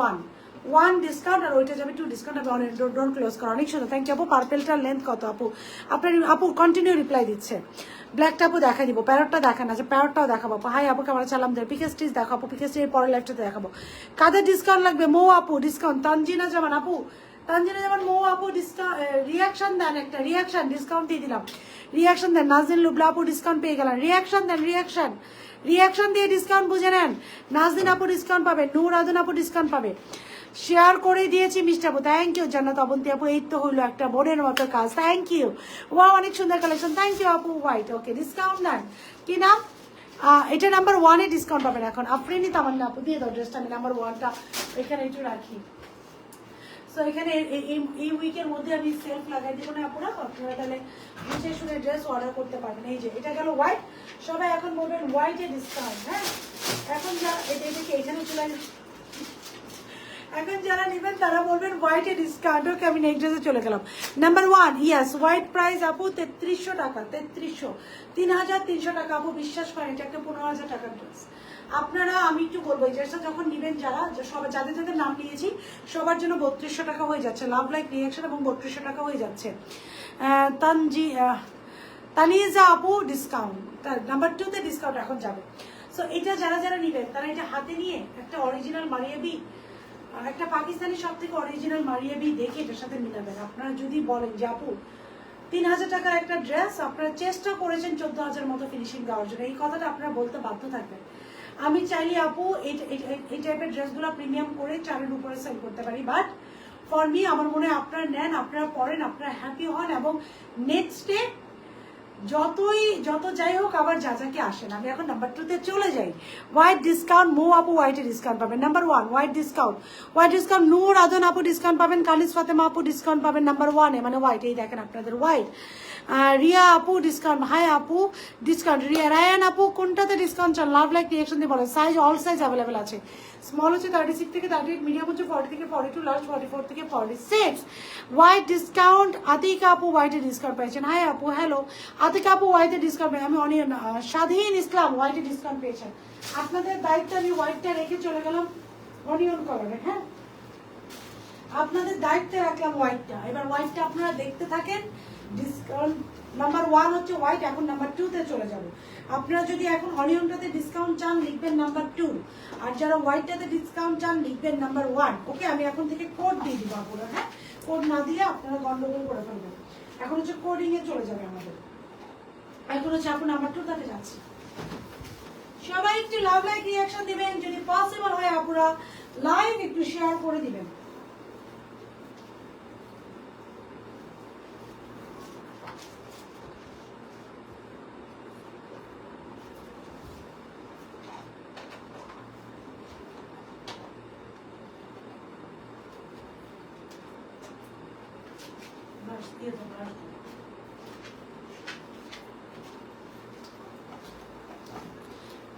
1 ডিসকাউন্ট, আর ওইটা যাবে 2 ডিসকাউন্ট। আমি অনেক ডোন্ট ক্লোজ করা, অনেক সুন্দর, থ্যাংক ইউ আপু। পার্পেলটার লেন্থ কত আপু? আপনার আপু কন্টিনিউ রিপ্লাই দিচ্ছে। ব্ল্যাকটা আপু দেখা দিব, প্যারটটা দেখান, আছে প্যারটটাও দেখাবো আপু। হাই আপু কেমন চালাম দেয়, পিকে স্টিচ দেখো আপু, পিকে স্টিচ পরের লাইফটাতে দেখাবো। কাদের ডিসকাউন্ট লাগবে? মৌ আপু ডিসকাউন্ট, তানজিনা জামান আপু, তানজিনা জামান, মৌ আপু ডিসকাউন্ট, রিয়াকশন দেন একটা, রিয়াকশন ডিসকাউন্ট দিয়ে দিলাম, রিয়াকশন দেন। নাজদিন লুবলা আপু ডিসকাউন্ট পেয়ে গেলেন, রিয়াকশন দেন, রিয়াকশন দিয়ে ডিসকাউন্ট বুঝে নেন। নাজদিন আপু ডিসকাউন্ট পাবে, নূর আদুন আপু ডিসকাউন্ট পাবে, শেয়ার করে দিয়েছি মিষ্টি আপু, থ্যাংক ইউ। জান্নাত অবন্তী আপু এই তো হইলো একটা বোনের মতো কাজ, থ্যাংক ইউ। ওয়া অনেক সুন্দর কালেকশন, থ্যাংক ইউ আপু। হোয়াইট, ওকে ডিসকাউন্ট দেন, কি নাম? এটা নাম্বার 1-এ ডিসকাউন্ট পাবেন এখন। আফরিনি তামান্না আপু দিয়ে দাও ড্রেসটা, আমি নাম্বার 1টা এখানে একটু রাখি। সো এখানে এই উইকের মধ্যে আমি সেলফ লাগাই দিব না আপুরা, আপনারা তাহলে বুঝে শুনে ড্রেস অর্ডার করতে পারবেন। এই যে এটা গেল হোয়াইট, সবাই এখন বলবেন হোয়াইটে ডিসকাউন্ট। হ্যাঁ এখন যারা এটাকে এখানে চলে এখন যারা নেবেন তারা বলবেন হোয়াইটে ডিসকাউন্ট, ওকে আমি নেক্সট ড্রেসে চলে গেলাম। নাম্বার 1 ইয়েস হোয়াইট প্রাইস আপু 3300 টাকা, 3300 টাকা আপু, বিশ্বাস করেন এটা একটা 15,000 টাকার ড্রেস। আপনারা আমি একটু বলবো এই ড্রেসটা যখন নেবেন, যারা সবাই যাদের যাদের নাম নিয়েছি সবার জন্য 3200 টাকা হয়ে যাচ্ছে, লাভ লাইক রিয়াকশন, এবং 3200 টাকা হয়ে যাচ্ছে। তানিজা আপু ডিসকাউন্ট, নাম্বার 2-তে ডিসকাউন্ট এখন যাবে। সো এটা যারা যারা নেবেন তারা এটা হাতে নিয়ে একটা অরিজিনাল মারিয়াবি, একটা পাকিস্তানি সব থেকে অরিজিনাল মারিয়াবি দেখে এটার সাথে মিলাবেন। আপনারা যদি বলেন যে আপু 3000 টাকার একটা ড্রেস, আপনারা চেষ্টা করেছেন 14,000 মতো ফিনিশিং দেওয়ার জন্য, এই কথাটা আপনারা বলতে বাধ্য থাকবেন। আমি চাইলে আপু এই টাইপের ড্রেসগুলো প্রিমিয়াম করে 4-এর উপরে সেল করতে পারি, বাট ফর মি। আমার মনে হয় আপনারা নেন, আপনারা পড়েন, আপনারা হ্যাপি হন, এবং নেক্সট ডে যত যাই হোক আবার যাকে আসেন। আমি এখন নাম্বার 2 তে চলে যাই। হোয়াইট ডিসকাউন্ট, মো আপু হোয়াইটে ডিসকাউন্ট পাবেন। নাম্বার 1 হোয়াইট ডিসকাউন্ট নূর আদন আপু ডিসকাউন্ট পাবেন, কালিস ফাতেমা আপু ডিসকাউন্ট পাবেন নাম্বার 1 এ, মানে হোয়াইট। এই দেখেন আপনাদের হোয়াইট। রিয়া আপু ডিসকাউন্ট, হাই আপু ডিসকাউন্ট, রায়ান আপু কোনটাতে ডিসকাউন্ট চান? লাভ লাইক রিয়াকশন দিয়ে বলেন। সাইজ অল সাইজ অ্যাভেলেবেল আছে। স্মল হচ্ছে 36 থেকে 38, মিডিয়াম হচ্ছে 40 থেকে 42, লার্জ 44 থেকে 46। হোয়াইট ডিসকাউন্ট, আতিকা আপু হোয়াইটে ডিসকাউন্ট পেয়েছেন। হাই আপু, হ্যালো আতিকা আপু হোয়াইটে ডিসকাউন্ট পেয়ে, আমি অনিয়ন স্বাধীন ইসলাম হোয়াইটে ডিসকাউন্ট পেয়েছেন। আপনাদের দায়িত্ব, আমি হোয়াইটটা রেখে চলে গেলাম অনিয়ন কালারে। হ্যাঁ, আপনাদের দায়িত্বে রাখলাম হোয়াইটটা। এবার হোয়াইটটা আপনারা দেখতে থাকেন। ডিসকাউন্ট নাম্বার 1 হচ্ছে হোয়াইট। এখন নাম্বার 2 তে চলে যাব। আপনারা যদি এখন অনিয়নটাতে ডিসকাউন্ট চান লিখবেন নাম্বার 2, আর যারা হোয়াইটটাতে ডিসকাউন্ট চান লিখবেন নাম্বার 1। ওকে, আমি এখন থেকে কোড দিয়ে দিব আপনারা। হ্যাঁ, কোড না দিলে আপনারা গন্ডগোল করে ফেলবেন। এখন হচ্ছে কোডিং এ চলে যাবে আমাদের। এখন হচ্ছে আপু নাম্বার 2 টাতে যাচ্ছি। সবাই একটু লাভ লাইক রিঅ্যাকশন দিবেন, যদি পসিবল হয় আপুরা লাইভ একটু শেয়ার করে দিবেন।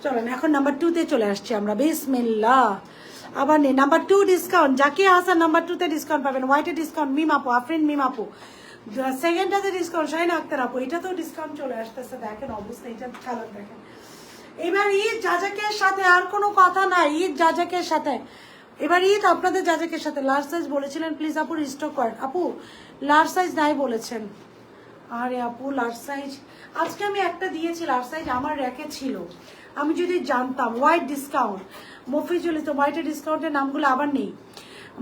চলেন এখন নাম্বার 2 তে চলে আসছি আমরা। বিসমিল্লাহ। আবার নেই নাম্বার 2 ডিসকাউন্ট। যাকে আসা নাম্বার 2 তে ডিসকাউন্ট পাবেন। হোয়াইটে ডিসকাউন্ট মিম আপু, আফরিন মিম আপু। সেকেন্ডটাতে ডিসকাউন্ট শাহিন আক্তার আপু। এটা তো ডিসকাউন্ট চলে আসতেছে, দেখেন অবস্থা, এটা কালার দেখেন। এবার ঈদ যাজাকের সাথে আর কোনো কথা নাই, ঈদ যাজাকের সাথে। এবার ঈদ আপনাদের যাজাকের সাথে। লার্জ সাইজ বলেছিলেন প্লিজ আপু রিস্টক করেন। আপু লার্জ সাইজ নাই বলেছেন। আরে আপু লার্জ সাইজ আজকে আমি একটা দিয়েছি, লার্জ সাইজ আমার র্যাকে ছিল। আমি যদি জানতাম। হোয়াইট ডিসকাউন্ট, মফিজুল ইসলাম হোয়াইটের ডিসকাউন্টের নামগুলো আবার নেই।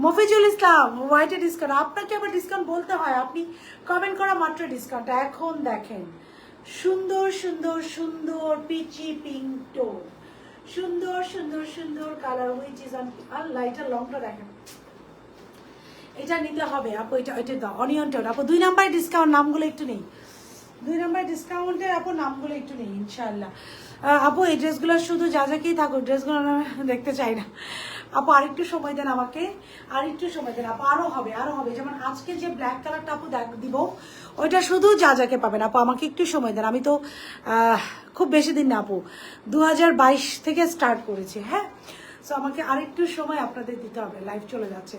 মফিজুল ইসলাম হোয়াইটের ডিসকাউন্ট, আপনাকে আবার ডিসকাউন্ট বলতে হয়? আপনি কমেন্ট করা মাত্র ডিসকাউন্ট। এখন দেখেন সুন্দর সুন্দর সুন্দর পিচি পিঙ্ক টোন, সুন্দর সুন্দর সুন্দর কালার, হুইচ ইজ আল্লাহ। এটা লংটা দেখেন, এটা নিতে হবে আপু। এটা দাও অনিয়ন টোন আপু। 2 নাম্বার ডিসকাউন্ট, নামগুলো একটু নেই। 2 নাম্বার ডিসকাউন্টের আপু নামগুলো একটু নেই ইনশাআল্লাহ। আপু এই ড্রেসগুলো শুধু যাকেই থাকুক, ড্রেসগুলো আমি দেখতে চাই না আপু। আরেকটু সময় দেন আমাকে, আরেকটু সময় দেন আপু। আরো হবে, আরো হবে। যেমন আজকে যে ব্ল্যাক কালারটা আপু দিব, ওইটা শুধু যাকে পাবেন আপু। আমাকে একটু সময় দেন। আমি তো খুব বেশি দিন না আপু, 2022 থেকে স্টার্ট করেছি। হ্যাঁ, সো আমাকে আরেকটু সময় আপনাদের দিতে হবে। লাইভ চলে যাচ্ছে,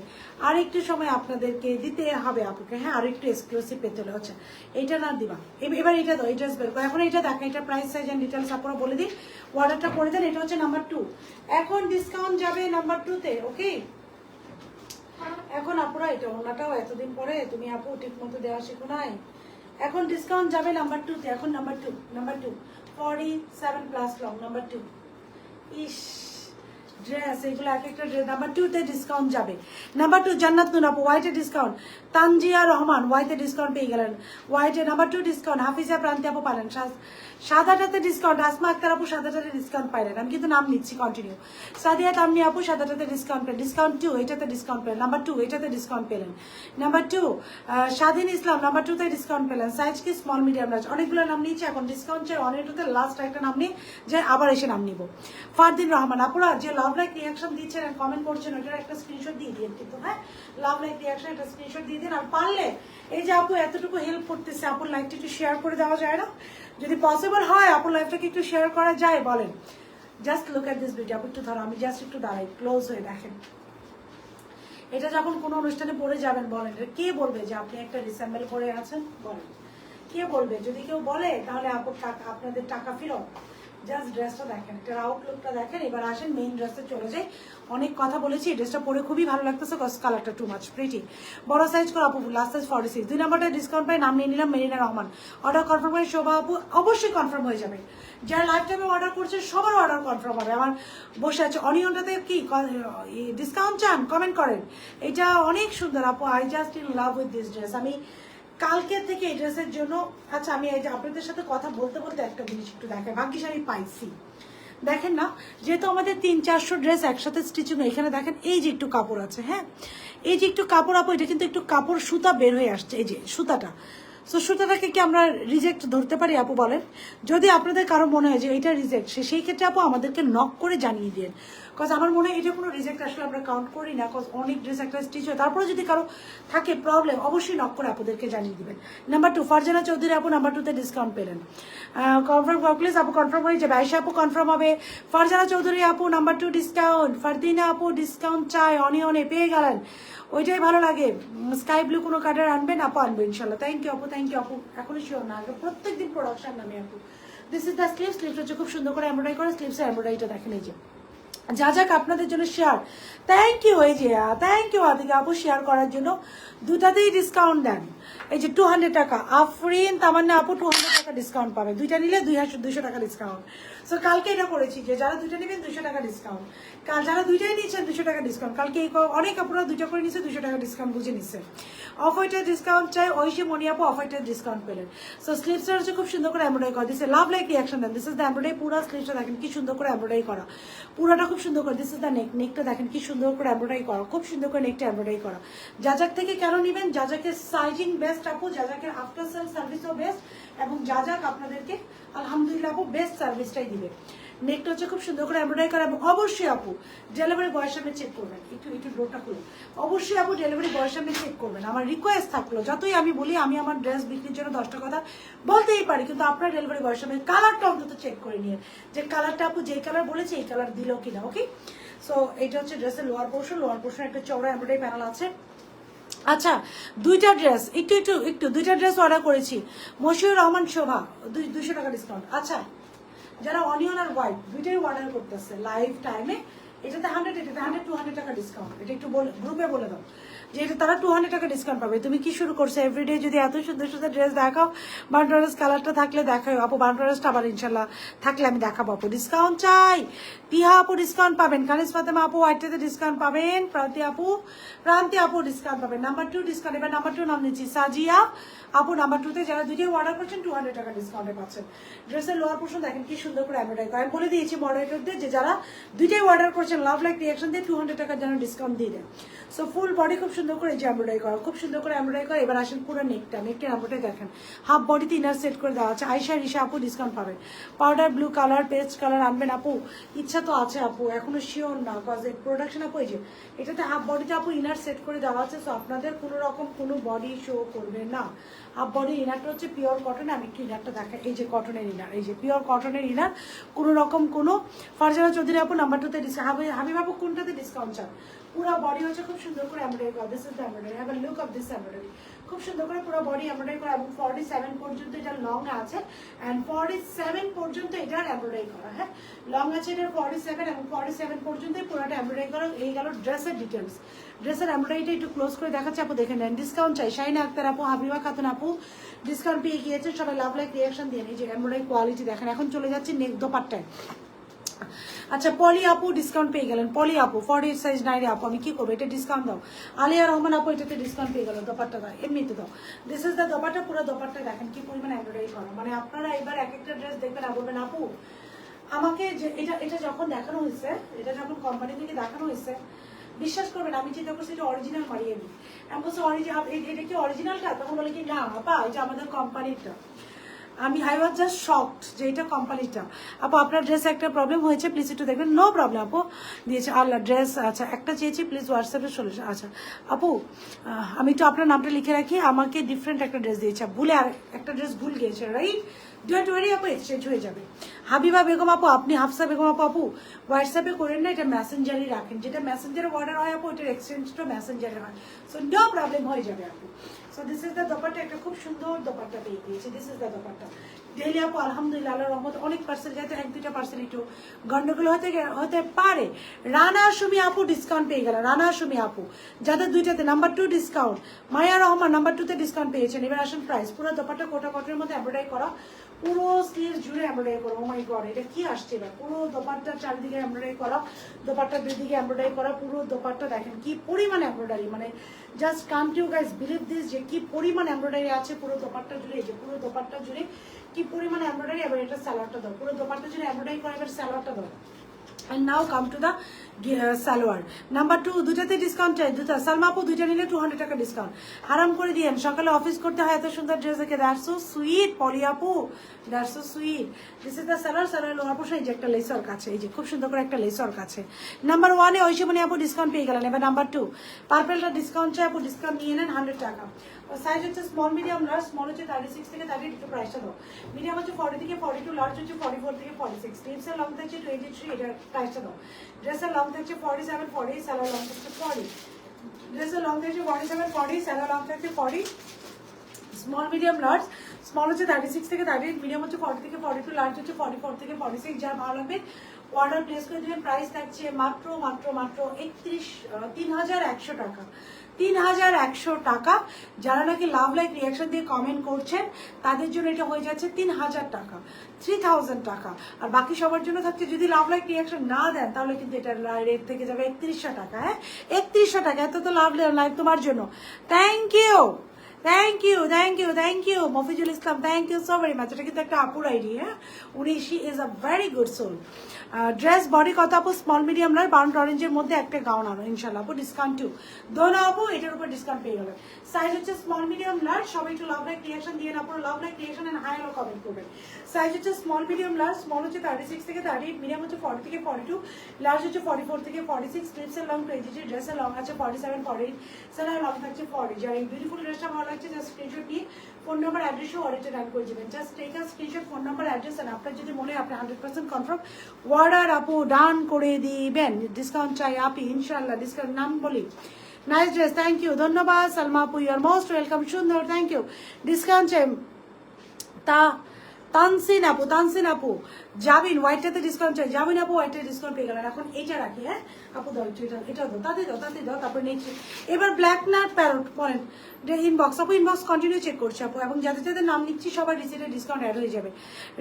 আরেকটু সময় আপনাদেরকে দিতে হবে আপুকে। হ্যাঁ, আরেকটু এক্সক্লুসিভ পেতে হলে হচ্ছে এইটা না দিবা। এবার এটা দাও, এই ড্রেস বের করো এখন। এটা দেখেন, এটা প্রাইস সাইজ এন্ড ডিটেলস আপনারা বলে দিন, অর্ডারটা করে দেন। এটা হচ্ছে নাম্বার 2। এখন ডিসকাউন্ট যাবে নাম্বার 2 তে। ওকে, এখন আপুরা এটা ওনাটাও এতদিন পরে তুমি আপু ঠিক মতো দেওয়া শিখো নাই। এখন ডিসকাউন্ট যাবে নাম্বার 2 তে। এখন নাম্বার 2 47 প্লাস লং নাম্বার 2। ইস ড্রেস এগুলো এক একটা ড্রেস। নাম্বার 2 তে ডিসকাউন্ট যাবে। নাম্বার 2 জান্নাত নূর আপু হোয়াইটে ডিসকাউন্ট। তানজিয়া রহমান হোয়াইটে ডিসকাউন্ট পেয়ে গেলেন। হোয়াইটে নাম্বার 2 ডিসকাউন্ট। হাফিজা প্রান্তি আপু পালেন। সাদাটাতে ডিসকাউন্ট। আসমা আক্তার আপু সাদাটাতে ডিসকাউন্ট পাইলেন। আমি কিন্তু নাম নিচ্ছি কন্টিনিউ। সাদিয়া তামনি আপু সাদাটাতে ডিসকাউন্ট পেলেন। ডিসকাউন্ট 2 এটাতে ডিসকাউন্ট পেলেন। নাম্বার 2 এটাতে ডিসকাউন্ট পেলেন। নাম্বার 2 স্বাধীন ইসলাম নাম্বার 2 তে ডিসকাউন্ট পেলেন। সাইজ কি স্মল মিডিয়াম লার্জ, অনেকগুলো নাম নিয়েছি। এখন ডিসকাউন্ট চাই অনেক টুতে লাস্ট একটা নাম নিয়ে যে আবার এসে নাম নিব। ফারদিন রহমান আপুরা যে লাভ লাইক রিয়াকশন দিচ্ছেন আর কমেন্ট করছেন, ওটার একটা স্ক্রিনশট দিয়ে দিন কিন্তু। হ্যাঁ, লাভ লাইক রিয়াকশন একটা স্ক্রিনশট দিয়ে দিন। আর পারলে এই যে আপু এতটুকু হেল্প করতেছে, আপুর লাইভটা একটু শেয়ার করে দেওয়া যায় না? যদি পসিবল হয় আপুর লাইভটাকে একটু শেয়ার করা যায় বলেন। Just look at this video. আপু একটু ধরো, আমি জাস্ট একটু দাঁড়াই, ক্লোজ হয়ে দেখেন। এটা যখন কোনো অনুষ্ঠানে পড়ে যাবেন বলেন, কে বলবে যে আপনি একটা রিসেম্বল করে আছেন? বলেন কে বলবে? যদি কেউ বলে তাহলে আপুর টাকা, আপনাদের টাকা ফেরত। জাস্ট ড্রেসটা দেখেন, একটা আউটলুকটা দেখেন। এবার আসেন মেইন ড্রেসে চলে যাই। অনেক কথা বলেছি, এই ড্রেসটা পরে খুবই ভালো লাগতেছে, কালারটা টু মাচ প্রিটি। বড় সাইজ করো আপু, লাস্ট সাইজ 46। 2 নাম্বারটা ডিসকাউন্ট পাই, নাম নিয়ে নিলাম মেরিনা রহমান। অর্ডার কনফার্ম করে শোভা আপু অবশ্যই কনফার্ম হয়ে যাবে। যারা লাইভ টাইমে অর্ডার করছে সবার অর্ডার কনফার্ম হবে। আমার বসে আছে অনিয়নটাতে কি ডিসকাউন্ট চান কমেন্ট করেন। এটা অনেক সুন্দর আপু, I just in love with this dress. আমি কালকে থেকে এই ড্রেসের জন্য, আচ্ছা আমি এই যে আপনাদের সাথে কথা বলতে বলতে একটা জিনিস একটু দেখাই। ভাগ্যিস আমি পাইছি, দেখেন না, যেহেতু আমাদের 300-400 ড্রেস একসাথে স্টিচিং, এখানে দেখেন এই যে একটু কাপড় আছে, হ্যাঁ এই যে একটু কাপড় আপু, এটা কিন্তু একটু কাপড় সুতা বের হয়ে আসছে, এই যে সুতাটা। সো সুতাটাকে কি আমরা রিজেক্ট ধরতে পারি আপু বলেন? যদি আপনাদের কারো মনে হয় যে এটা রিজেক্ট, সেই ক্ষেত্রে আপু আমাদেরকে নক করে জানিয়ে দিন। কজ আমার মনে হয় এটা কোনো রিজেক্ট আসলে আমরা কাউন্ট করি না, কজ অনেক ড্রেস একটা স্টিচ হয়। তারপরে যদি কারো থাকে প্রবলেম, অবশ্যই নক করে আপনাদেরকে জানিয়ে দিবেন। নাম্বার 2 ফারজানা চৌধুরী আপু নাম্বার 2-তে ডিসকাউন্ট পেলেন। কনফার্ম প্লিজ আপু, কনফার্ম হয়ে যাবে। আয়শা আপু কনফার্ম হবে। ফারজানা চৌধুরী আপু নাম্বার 2 ডিসকাউন্ট। ফারদিনা আপু ডিসকাউন্ট চাই, অনিয়নে পেয়ে গেলেন, ওইটাই ভালো লাগে। স্কাই ব্লু কোনো কালার আনবেন আপু? আনবো ইনশাল্লাহ। থ্যাংক ইউ আপু, থ্যাংক ইউ আপু। এখনই শিওর না, প্রত্যেকদিন প্রোডাকশন নামে আপু। This is the sleeves, sleeves হচ্ছে খুব সুন্দর করে এমব্রয়ডারি করে, স্লিভসের এমব্রয়ডারিটা দেখেন এই যে। যা যাক আপনাদের জন্য শেয়ার, থ্যাংক ইউ। এই যে থ্যাংক ইউ আদিকা আপু শেয়ার করার জন্য। দুটাতেই ডিসকাউন্ট দেন। এই যে 200 টাকা আফরিন তামান্না আপু 200 টাকা ডিসকাউন্ট পাবে, দুইটা নিলে 200 টাকা ডিসকাউন্ট। সো কালকে এটা করেছি যে যারা দুইটা নেবেন 200 টাকা ডিসকাউন্ট, কাল যারা দুইটাই নিচ্ছেন 200 টাকা ডিসকাউন্ট। কালকে অনেক আপুরা দুইটা করে নিচ্ছে, 200 টাকা ডিসকাউন্ট বুঝে নিচ্ছে। অফ হোয়াইটের ডিসকাউন্ট চাই, ঐশী মনি আপু অফ হোয়াইটের ডিসকাউন্ট পেলেন। সো স্লিভসটা হচ্ছে খুব সুন্দর করে এমব্রয়ডারি করা, দিস লাভ লাইক রিয়াকশন দেন। দিস ইজ দ্য এমব্রয়ডারি, পুরো স্লিভসটা দেখেন কি সুন্দর করে এমব্রয়ডারি করা, পুরোটা খুব সুন্দর করে। দিস ইজ দ্য নেক, নেকটা দেখেন কি সুন্দর করে এমব্রয়ডারি করা, খুব সুন্দর করে নেকটা এমব্রয়ডারি করা। যাজাক থেকে কেন নেবেন? যাজাকের সাইজিং বেস্ট আপু, যাজাকের আফটার সেল সার্ভিসও বেস্ট, এবং যাজাক আপনাদেরকে আলহামদুলিল্লাহ আপু বেস্ট সার্ভিসটাই দিবে। নেকটা হচ্ছে খুব সুন্দর করে এমব্রয়ডারি করা, এবং অবশ্যই আপু ডেলিভারি বয়ের সামনে চেক করবেন। একটু ডোরটা খুলে, অবশ্যই আপু ডেলিভারি বয়ের সামনে চেক করবেন। আমার রিকোয়েস্ট থাকলো, যতই আমি বলি আমি আমার ড্রেস বিক্রির জন্য 10টা কথা বলতেই পারি, কিন্তু আপনার ডেলিভারি বয়ের সামনে কালারটা অন্তত চেক করে নিয়ে, যে কালারটা আপু যেই কালার বলেছে এই কালার দিল কিনা। ওকে, সো এটা হচ্ছে ড্রেসের লোয়ার পোর্শন, লোয়ার পোর্শন একটা চওড়া এমব্রয়ডারি প্যানেল আছে। আচ্ছা, দুইটা ড্রেস দুইটা ড্রেস অর্ডার করেছি। মশিউর রহমান শোভা 200 টাকা ডিসকাউন্ট। আচ্ছা, যারা অনিয়ন আর হোয়াইট দুইটাই অর্ডার করতেছে লাইভ টাইমে, এটাতে 100, এটাতে 200 টাকা ডিসকাউন্ট। এটা একটু গ্রুপে বলে দাও যে এটা তারা 200 টাকা ডিসকাউন্ট পাবে। তুমি কি শুরু করছো এভরিডে যদি এত সুন্দর সুন্দর ড্রেস দেখাও? বান্ডারেস কালারটা থাকলে দেখাও আপু, বান্ডারেসটা আবার ইনশাল্লাহ থাকলে আমি দেখাবো আপু। ডিসকাউন্ট চাই, পিহা আপু ডিসকাউন্ট পাবেন, কানিস ফাতেমা আপু হোয়াইটটাতে ডিসকাউন্ট পাবেন, প্রান্তি আপু ডিসকাউন্ট পাবেন। নাম্বার 2 ডিসকাউন্ট, এবার নাম্বার 2 নাম নিচ্ছি সাজিয়া আপু। নাম্বার 2-তে যারা দুইটাই অর্ডার করছেন 200 টাকা ডিসকাউন্টে পাচ্ছেন। ড্রেসের লোয়ার পোর্শন দেখেন কি সুন্দর করে এমব্রয়ডারি করা। আমি বলে দিয়েছি মডারেটরদের যে যারা দুইটাই অর্ডার করছেন লাভ লাইক রিয়াকশন দিয়ে 200 টাকার যেন ডিসকাউন্ট দিয়ে দেন। সো ফুল বডি খুব সুন্দর করে যে এমব্রয়ডারি করা, খুব সুন্দর করে এমব্রয়ডারি করা। এবার আসেন পুরো নেকটার এমব্রয়ডারি দেখেন, হাফ বডিতে ইনার সেট করে দেওয়া আছে। আয়শা রিশা আপু ডিসকাউন্ট পাবেন। Powder blue colour, paste colour আনবেন আপু? ইচ্ছা তো আছে আপু, এখনো শিওর না, কজ এই প্রোডাকশন আপু এই যে এটাতে হাফ বডিতে আপু ইনার সেট করে দেওয়া আছে। সো আপনাদের কোনো রকম কোনো বডি শো করবে না। হাফ বডি ইনারটা হচ্ছে পিওর কটন। আমি একটু ইনারটা দেখাই, এই যে কটনের ইনার, এই যে পিওর কটনের ইনার, কোনো রকম কোনো। ফারজানা চৌধুরী আপু নাম্বার 2-তে ডিসকাউন্ট। হাবিব আপু কোনটাতে ডিসকাউন্ট চান? পুরো বডি হচ্ছে খুব সুন্দর করে এমব্রয়ডারি করা। This is the embroidery, have a look of this embroidery. খুব সুন্দর করে পুরো বডি এমব্রয়ডারি করা, এবং 47 পর্যন্ত এটা লং আছে, এন্ড 47 পর্যন্ত এটার এমব্রয়ডারি করা। হ্যাঁ, লং আছে এটার 47, এবং 47 পর্যন্ত পুরোটা এমব্রয়ডারি করা। এই গেল ড্রেসের ডিটেলস। ড্রেসের এমব্রয়ডারিটা একটু ক্লোজ করে দেখাচ্ছে আপু, দেখে নেন। ডিসকাউন্ট চাই, শাহিনা আক্তার আপু, হাবিবা খাতুন আপু ডিসকাউন্ট পেয়ে গিয়েছে। সবাই লাভ লাইক রিয়াকশন দিয়ে। এই যে এমব্রয়ডারি কোয়ালিটি দেখেন। এখন চলে যাচ্ছে নেক দোপাট্টায়। আচ্ছা, পলি আপু ডিসকাউন্ট পেয়ে গেলেন। পলি আপু 48 সাইজ 9 আপু, আমি কি করবো? এটা ডিসকাউন্ট দাও। আলিয়া রহমান আপু এটাতে ডিসকাউন্ট পেয়ে গেলেন। দোপাট্টা দাও, এমনিতে দাও। দিস ইজ দ্য দোপাট্টা, পুরো দোপাট্টা দেখেন কি পরিমাণ এমব্রয়ডারি করা। মানে আপনারা এবার এক একটা ড্রেস দেখবেন আর বলবেন আপু আমাকে যে এটা যখন দেখানো হয়েছে, এটা যখন কোম্পানি থেকে দেখানো হয়েছে, বিশ্বাস করবেন আমি চিন্তা করছি এটা অরিজিনাল মারিয়ে নি। আমি বলছি এটা কি অরিজিনালটা? তখন বলে কি না আপা এটা আমাদের কোম্পানিটা। আমি আই ওয়াজ জাস্ট শকড যে এটা কোম্পানিটা। আপু আপনার ড্রেস একটা প্রবলেম হয়েছে, প্লিজ একটু দেখবেন। নো প্রবলেম আপু, দিয়েছে আল্লাহ ড্রেস। আচ্ছা, একটা চেয়েছি, প্লিজ হোয়াটসঅ্যাপে সলিউশন। আচ্ছা আপু, আমি একটু আপনার নামটা লিখে রাখি। আমাকে ডিফারেন্ট একটা ড্রেস দিয়েছে, ভুলে আর একটা ড্রেস ভুল গিয়েছে, রাইট? ডোন্ট ওয়ারি আপু, এক্সচেঞ্জ হয়ে যাবে। হাবিবা বেগম আপু, আপনি হাফসা বেগম আপু হোয়াটসঅ্যাপে করেন না, এটা মেসেঞ্জারই রাখেন। যেটা মেসেঞ্জারে অর্ডার হয় আপু, এটার এক্সচেঞ্জটা মেসেঞ্জারে হয়। সো নো প্রবলেম, হয়ে যাবে আপু। So this is the dupatta, একটা খুব সুন্দর দোপাট্টা পেয়ে গিয়েছে। This is the dupatta. Daily আপু আলহামদুলিল্লাহ আল্লাহর রহমত অনেক পার্সেল যাতে 1-2টা পার্সেল একটু গন্ডগোল হতে পারে। রানা সুমি আপু ডিসকাউন্ট পেয়ে গেল। রানা সুমি আপু যাদের দুইটাতে নাম্বার 2 ডিসকাউন্ট। মায়া রহমান নাম্বার 2-তে ডিসকাউন্ট পেয়েছেন। এবার আসেন প্রাইস। পুরো দোপাট্টা কোটা কটনের মধ্যে এমব্রয়ডারি করা, পুরো স্লিভ জুড়ে এমব্রয়ডারি করা। ও মাই গড, এটা কি আসছে এবার? পুরো দোপাট্টার চারিদিকে এমব্রয়ডারি করা, দোপাট্টার দুদিকে এমব্রয়ডারি করা। পুরো দোপাট্টা দেখেন কি পরিমাণ এমব্রয়ডারি, মানে just can't you guys believe this যে কি পরিমাণ এমব্রয়ডারি আছে পুরো দোপাট্টা জুড়ে। এই যে পুরো দোপাট্টা জুড়ে কি পরিমাণে এমব্রয়ডারি, এবার এটা সালোয়ারটা দাও, পুরো দোপাট্টার জন্য এমব্রয়ডারি করে এবার সালোয়ারটা দাও। And now come to the salwar number 2, দুটাতে ডিসকাউন্ট চাই, দুটা সালমা আপু দুইটা নিলে 200 টাকা ডিসকাউন্ট। হারাম করে দিয়েন, সকালে অফিস করতে হয় এত সুন্দর ড্রেস দেখে, দ্যাটস সো সুইট পলি আপু, that's so sweet. This is the salwar, salwar lower portion, এই যে একটা লেসর কাছে, এই যে খুব সুন্দর করে একটা লেসর কাছে। নাম্বার 1 এ ঐশমণি আপু ডিসকাউন্ট পেয়ে গেলেন। এবার নাম্বার 2 পার্পেলটা ডিসকাউন্ট চাই আপু, ডিসকাউন্ট নিয়ে নেন 100 টাকা। সাইজ হচ্ছে স্মল মিডিয়াম লার্জ, স্মল হচ্ছে 36 থেকে 30, একটু প্রাইসটা দাও। মিডিয়াম হচ্ছে 40 থেকে 42, লার্জ হচ্ছে 44 থেকে 46, স্লিভসের লং থাকছে 23, এটা প্রাইসটা দাও। ড্রেসের লং থাকছে 47, 40, সালোয়ার লং থাকছে 40, ড্রেসের লং থাকছে 47, 40, সালোয়ার লং থাকছে 40। স্মল মিডিয়াম লার্জ, স্মল হচ্ছে 36 থেকে 30, মিডিয়াম হচ্ছে 40 থেকে 42, লার্জ হচ্ছে 44 থেকে 46। যার ভালো লাগবে অর্ডার প্লেস করে দেবেন। প্রাইস থাকছে মাত্র মাত্র মাত্র 3100 টাকা, 3100 টাকা। যারা নাকি লাভ লাইক রিয়াকশন দিয়ে কমেন্ট করছেন তাদের জন্য এটা হয়ে যাচ্ছে 3000 টাকা, 3000 টাকা। আর বাকি সবার জন্য থাকছে, যদি লাভ লাইক রিয়াকশন না দেন তাহলে কিন্তু এটা রেট থেকে যাবে 3100 টাকা। হ্যাঁ 3100 টাকা, এত তো লাভ লাইক তোমার জন্য। Thank you, thank you, thank you, thank you Mofizul Islam, thank you so very much. এটা কিন্তু একটা আপুর আইডি, হ্যাঁ উনি, she is a very good soul. Dress body কত আপু? স্মল মিডিয়াম নয়, বাউন্ড অরেঞ্জের মধ্যে একটা গাউন আনো ইনশাল্লাহ আপু, ডিসকাউন্ট 2 দোনো আপু, এটার উপর ডিসকাউন্ট পেয়ে গেলেন। সাইজ হচ্ছে স্মল মিডিয়াম লার্জ, সবাই একটু লাভ লাইক রিয়াকশন দিয়ে না, পুরো love like reaction and hi hello comment করবেন। সাইজ হচ্ছে স্মল মিডিয়াম লার্জ, স্মল হচ্ছে 36 থেকে 30, মিডিয়াম হচ্ছে 40 থেকে 42, লার্জ হচ্ছে 44 থেকে 46, স্লিভসের লং 23, ড্রেসের লং আছে 47, 48, সালোয়ার লং থাকছে 40। যার এই বিউটিফুল ড্রেসটা ভালো লাগছে জাস্ট স্ক্রিনশট নিয়ে ফোন নাম্বার অ্যাড্রেসও অর্ডারটা ডান করে দেবেন। Just take a screenshot, phone number address, আর আপনার যদি মনে হয় আপনি 100% কনফার্ম অর্ডার আপু ডান করে দিবেন। ডিসকাউন্ট চাই আপি ইনশাল্লাহ, ডিসকাউন্ট নাম বলি। নাইস ড্রেস, থ্যাংক ইউ, ধন্যবাদ সালমা আপু, ইউ আর মোস্ট ওয়েলকাম, সুন্দর, থ্যাংক ইউ। ডিসকাউন্ট চাই তানসিন আপু, তানসিন আপু যাবিন হোয়াইটটাতে ডিসকাউন্ট চাই, যাবিন আপু হোয়াইটটাতে ডিসকাউন্ট পেয়ে গেলেন। এখন এইটা রাখি, হ্যাঁ আপু দাও, এটা দাও, তাতে দাও, তাতে দাও, তারপরে নেক্সট। এবার ব্ল্যাক নাট প্যারট বলেন ইনবক্স আপু, ইনবক্স কন্টিনিউ চেক করছে আপু, এবং যাদের যাদের নাম নিচ্ছি সবার রিসিটে ডিসকাউন্ট অ্যাড হয়ে যাবে।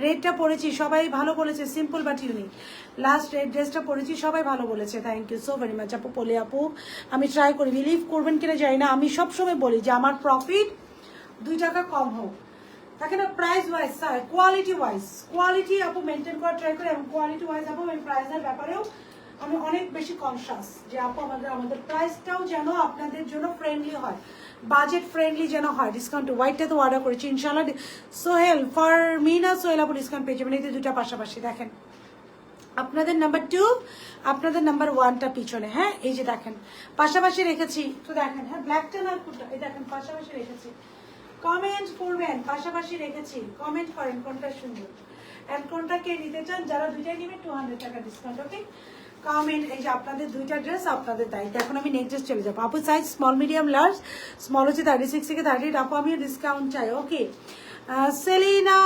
রেটটা পড়েছি সবাই ভালো বলেছে, সিম্পল বাট ইউনিক। লাস্ট রেট ড্রেসটা পড়েছি সবাই ভালো বলেছে, thank you so very much আপু। বলে আপু আমি ট্রাই করি, বিলিভ করবেন কিনা জানি না, আমি সবসময় বলি যে আমার প্রফিট 2 টাকা কম হোক, থাকে না price wise, quality wise, quality আপু মেনটেন করা ট্রাই করে, এবং কোয়ালিটি ওয়াইজ আপু আমি প্রাইসের ব্যাপারেও আমি অনেক বেশি কনসাস যে আপু আমাদের প্রাইসটাও যেন আপনাদের জন্য ফ্রেন্ডলি হয়, বাজেট ফ্রেন্ডলি যেন হয়। ডিসকাউন্ট হোয়াইটটা তো অর্ডার করেছি ইনশাল্লাহ। সোহেল ফর মিনা, সোহেল আপু ডিসকাউন্ট পেয়ে যাবেন। এই যে দুটা পাশাপাশি দেখেন, আপনাদের নাম্বার 2 আপনাদের নাম্বার 1টা পিছনে, হ্যাঁ এই যে দেখেন পাশাপাশি রেখেছি, তো দেখেন, হ্যাঁ ব্ল্যাকটা না কোনটা, এই দেখেন পাশাপাশি রেখেছি, কমেন্ট করবেন, পাশাপাশি রেখেছি, কমেন্ট করেন কোনটা সুন্দর এন্ড কোনটা কে নিতে চান। যারা দুইটাই নেবেন 200 টাকা ডিসকাউন্ট, ওকে কমেন্ট। এই যে আপনাদের দুইটা ড্রেস আপনাদের দায়িত্ব। এখন আমি নেক্সট ড্রেস চলে যাবো আপু। Size small medium large, small হচ্ছে 36 থেকে 38 আপু, আমিও ডিসকাউন্ট চাই, ওকে। সেলিনা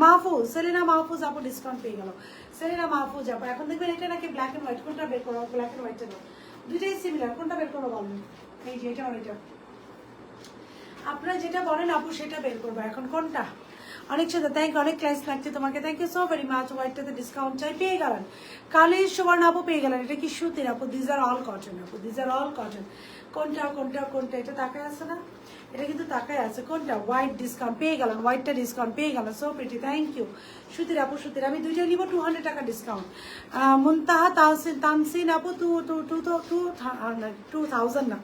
মাহফুজ, সেলিনা মাহফুজ আপু ডিসকাউন্ট পেয়ে গেল, সেলিনা মাহফুজ আপু। এখন দেখবেন এটা নাকি ব্ল্যাক এন্ড হোয়াইট, কোনটা বের করবো? ব্ল্যাক এন্ড হোয়াইটটা দাও, দুইটাই সিমিলার, কোনটা বের করবো বলবেন? এই যে এটা আর এটা, আপনারা যেটা বলেন আপু সেটা বের করবো। এখন কোনটা? অনেক সাথে থ্যাংক, অনেক ক্লাস লাগছে তোমাকে, thank you so very much. হোয়াইটটাতে ডিসকাউন্ট চাই, পেয়ে গেলেন। কালি সুবর্ণ আপু পেয়ে গেলেন। এটা কি সুতির আপু? দিজ আর অল কটন আপু, দিজ আর অল কটন। কোনটা কোনটা কোনটা? এটা তাকায় আছে না, এটা কিন্তু তাকায় আছে। কোনটা? হোয়াইট ডিসকাউন্ট পেয়ে গেলেন, হোয়াইটটা ডিসকাউন্ট পেয়ে গেলেন, সো প্রিটি, থ্যাংক ইউ। সুতির আপু, সুতির আমি দুইটাই নিব 200 টাকা ডিসকাউন্ট। মুনতাহা তানসিন আপু 2000 না